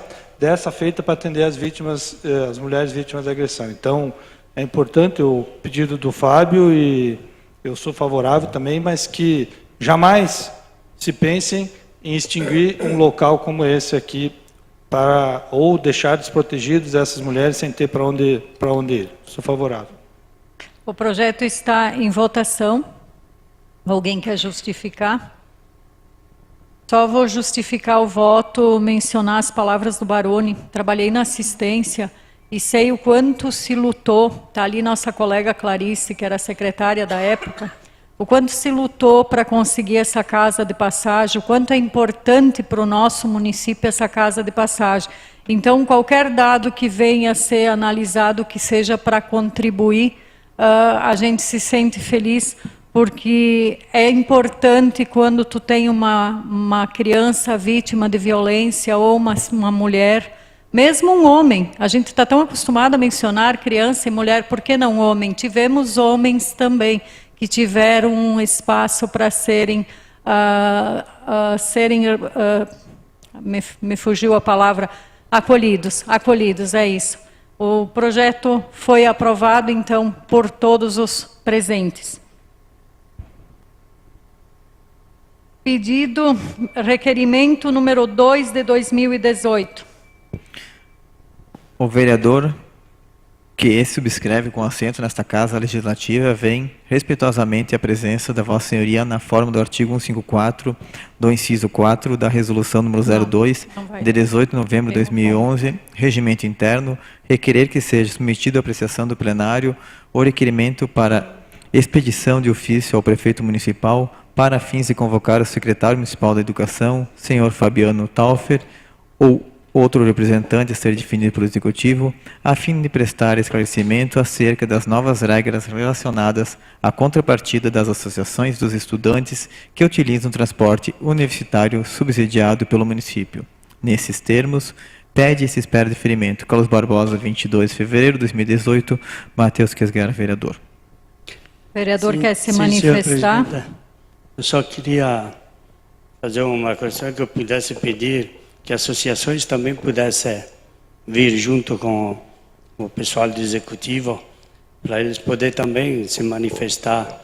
feita para atender as vítimas, as mulheres vítimas de agressão. Então, é importante o pedido do Fábio e eu sou favorável também, mas que jamais se pensem em extinguir um local como esse aqui ou deixar desprotegidos essas mulheres sem ter para onde ir. Sou favorável.
O projeto está em votação. Alguém quer justificar? Só vou justificar o voto, mencionar as palavras do Baroni. Trabalhei na assistência e sei o quanto se lutou. Está ali nossa colega Clarice, que era secretária da época. O quanto se lutou para conseguir essa casa de passagem, o quanto é importante para o nosso município essa casa de passagem. Então, qualquer dado que venha a ser analisado, que seja para contribuir, a gente se sente feliz, porque é importante quando tu tem uma criança vítima de violência ou uma mulher, mesmo um homem. A gente está tão acostumado a mencionar criança e mulher, por que não homem? Tivemos homens também que tiveram um espaço para me fugiu a palavra, acolhidos, é isso. O projeto foi aprovado, então, por todos os presentes. Pedido, requerimento número 2 de 2018.
O vereador que subscreve com assento nesta Casa Legislativa vem respeitosamente à presença da Vossa Senhoria na forma do artigo 154 do inciso 4 da Resolução número 02 de 18 de novembro de 2011, Regimento Interno, requerer que seja submetido à apreciação do plenário o requerimento para expedição de ofício ao prefeito municipal para fins de convocar o secretário municipal da Educação, senhor Fabiano Taufer, ou outro representante a ser definido pelo Executivo, a fim de prestar esclarecimento acerca das novas regras relacionadas à contrapartida das associações dos estudantes que utilizam transporte universitário subsidiado pelo município. Nesses termos, pede e se espera deferimento. Carlos Barbosa, 22 de fevereiro de 2018, Matheus Kesguerra, vereador.
Vereador quer se
senhora
manifestar?
presidenta. Eu só queria fazer uma questão que eu pudesse pedir que associações também pudessem vir junto com o pessoal do Executivo, para eles poderem também se manifestar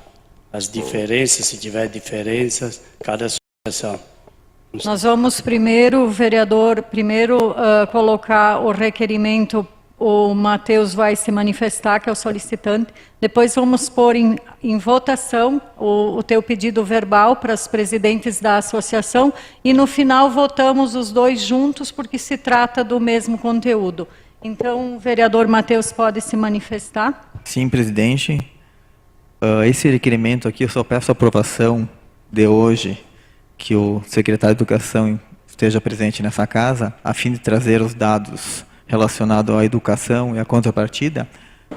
as diferenças, se tiver diferenças, cada associação.
Nós vamos primeiro, vereador, colocar o requerimento, o Matheus vai se manifestar, que é o solicitante. Depois vamos pôr em votação o teu pedido verbal para os presidentes da associação e no final votamos os dois juntos, porque se trata do mesmo conteúdo. Então, o vereador Matheus pode se manifestar.
Sim, presidente. Esse requerimento aqui, eu só peço a aprovação de hoje, que o secretário de Educação esteja presente nessa casa, a fim de trazer os dados relacionados à educação e à contrapartida,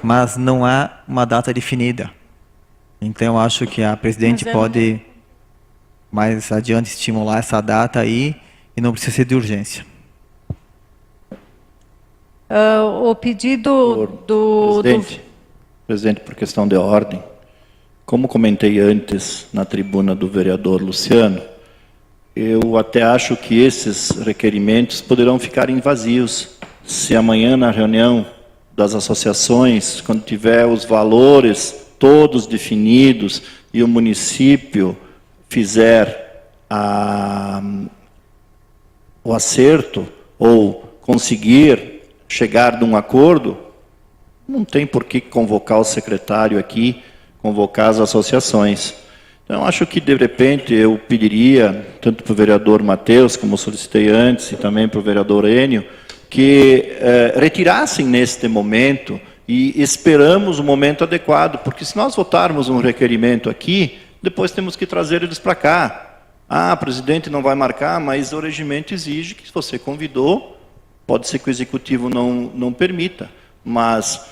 mas não há uma data definida. Então, acho que a presidente pode, mais adiante, estimular essa data aí e não precisa ser de urgência.
O pedido
Presidente, por questão de ordem, como comentei antes na tribuna do vereador Luciano, eu até acho que esses requerimentos poderão ficar vazios se amanhã na reunião das associações, quando tiver os valores todos definidos e o município fizer o acerto ou conseguir chegar num acordo, não tem por que convocar o secretário aqui, convocar as associações. Então, acho que, de repente, eu pediria, tanto para o vereador Matheus, como solicitei antes, e também para o vereador Enio, que retirassem neste momento e esperamos o momento adequado, porque se nós votarmos um requerimento aqui, depois temos que trazer eles para cá. O presidente não vai marcar, mas o regimento exige que, se você convidou, pode ser que o Executivo não permita, mas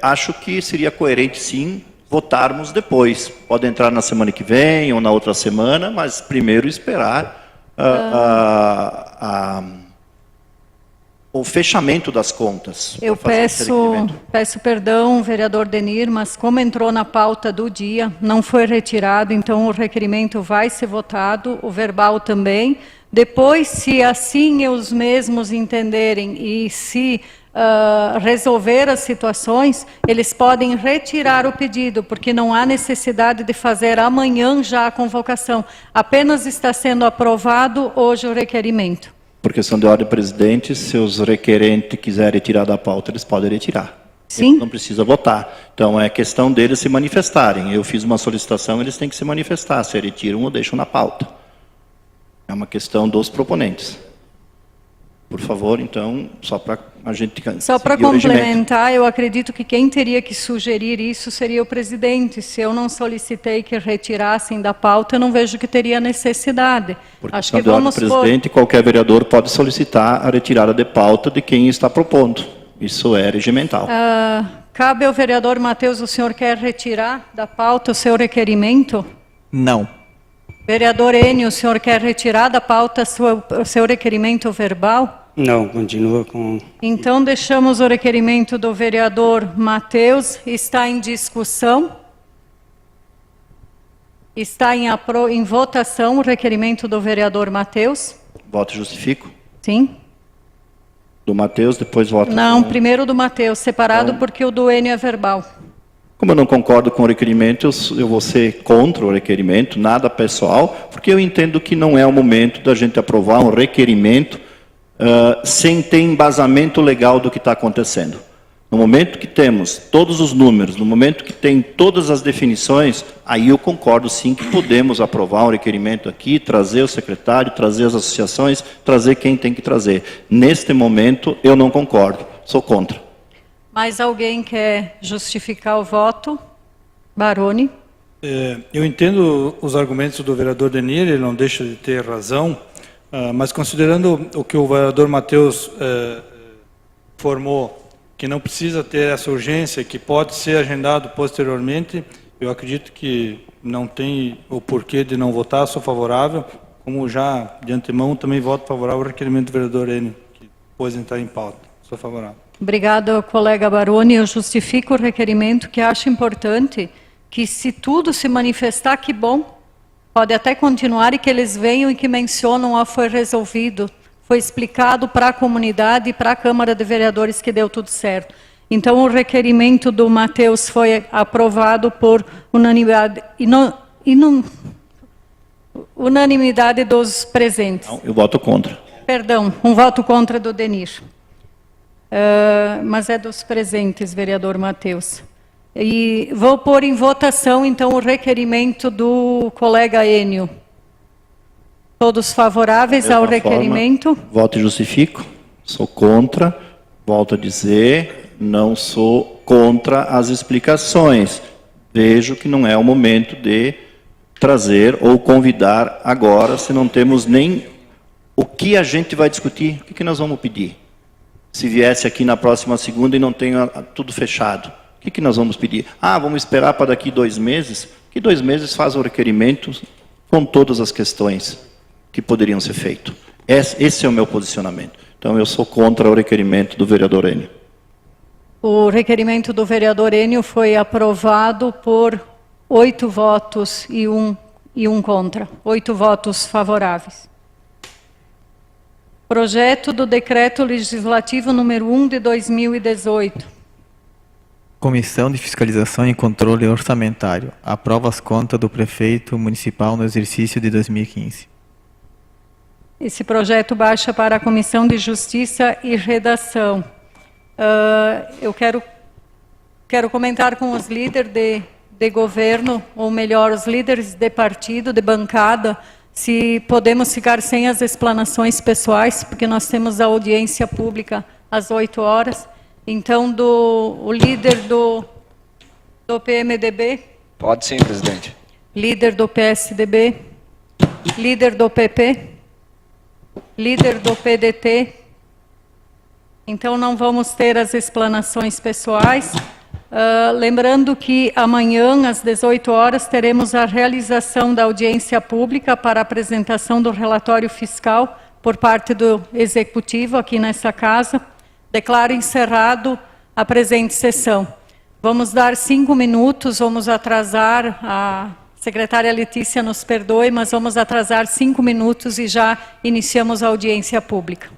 acho que seria coerente, sim, votarmos depois. Pode entrar na semana que vem ou na outra semana, mas primeiro esperar o fechamento das contas.
Eu peço perdão, vereador Denir, mas como entrou na pauta do dia, não foi retirado, então o requerimento vai ser votado, o verbal também. Depois, se assim os mesmos entenderem e se resolver as situações, eles podem retirar o pedido, porque não há necessidade de fazer amanhã já a convocação. Apenas está sendo aprovado hoje o requerimento.
Por questão de ordem, presidente, se os requerentes quiserem tirar da pauta, eles podem retirar.
Sim.
Não precisa votar. Então, é questão deles se manifestarem. Eu fiz uma solicitação, eles têm que se manifestar, se retiram ou deixam na pauta. É uma questão dos proponentes. Por favor, então, só para a gente...
Só para complementar, eu acredito que quem teria que sugerir isso seria o presidente. Se eu não solicitei que retirassem da pauta, eu não vejo que teria necessidade.
Por
Acho
questão
que
de ordem,
vamos
presidente, qualquer vereador pode solicitar a retirada de pauta de quem está propondo. Isso é regimental.
Cabe ao vereador Matheus, o senhor quer retirar da pauta o seu requerimento?
Não.
Vereador Enio, o senhor quer retirar da pauta o seu requerimento verbal?
Não, continua com...
Então, deixamos o requerimento do vereador Matheus. Está em discussão. Está em votação o requerimento do vereador Matheus.
Voto justifico?
Sim.
Do Matheus, depois voto...
Não, primeiro do Matheus, separado porque o do Enio é verbal.
Como eu não concordo com o requerimento, eu vou ser contra o requerimento, nada pessoal, porque eu entendo que não é o momento da gente aprovar um requerimento sem ter embasamento legal do que está acontecendo. No momento que temos todos os números, no momento que tem todas as definições, aí eu concordo sim que podemos aprovar um requerimento aqui, trazer o secretário, trazer as associações, trazer quem tem que trazer. Neste momento, eu não concordo, sou contra.
Mais alguém quer justificar o voto? Baroni.
Eu entendo os argumentos do vereador Denir, ele não deixa de ter razão, mas considerando o que o vereador Matheus formou, que não precisa ter essa urgência, que pode ser agendado posteriormente, eu acredito que não tem o porquê de não votar, sou favorável, como já de antemão também voto favorável ao requerimento do vereador Enio, que depois entrar em pauta. Sou favorável.
Obrigada, colega Baroni. Eu justifico o requerimento, que acho importante que, se tudo se manifestar, que bom, pode até continuar e que eles venham e que mencionam, foi resolvido, foi explicado para a comunidade e para a Câmara de Vereadores que deu tudo certo. Então, o requerimento do Matheus foi aprovado por unanimidade, unanimidade dos presentes.
Não, eu voto contra.
Perdão, um voto contra do Denir. Mas é dos presentes, vereador Matheus. E vou pôr em votação, então, o requerimento do colega Enio. Todos favoráveis ao requerimento?
Voto e justifico. Sou contra. Volto a dizer, não sou contra as explicações. Vejo que não é o momento de trazer ou convidar agora, se não temos nem o que a gente vai discutir, o que nós vamos pedir. Se viesse aqui na próxima segunda e não tenha tudo fechado, o que nós vamos pedir? Vamos esperar para daqui 2 meses? Que 2 meses faz o requerimento com todas as questões que poderiam ser feitas. Esse é o meu posicionamento. Então, eu sou contra o requerimento do vereador Enio.
O requerimento do vereador Enio foi aprovado por 8 votos e um contra. 8 votos favoráveis. Projeto do Decreto Legislativo número 1 de 2018.
Comissão de Fiscalização e Controle Orçamentário. Aprova as contas do prefeito municipal no exercício de 2015.
Esse projeto baixa para a Comissão de Justiça e Redação. Eu quero comentar com os líderes de governo, ou melhor, os líderes de partido, de bancada, se podemos ficar sem as explanações pessoais, porque nós temos a audiência pública às 8 horas. Então, o líder do PMDB.
Pode sim, presidente.
Líder do PSDB. Líder do PP. Líder do PDT. Então, não vamos ter as explanações pessoais. Lembrando que amanhã, às 18 horas, teremos a realização da audiência pública para a apresentação do relatório fiscal por parte do Executivo aqui nessa casa. Declaro encerrado a presente sessão. Vamos dar 5 minutos, vamos atrasar, a secretária Letícia nos perdoe, mas vamos atrasar 5 minutos e já iniciamos a audiência pública.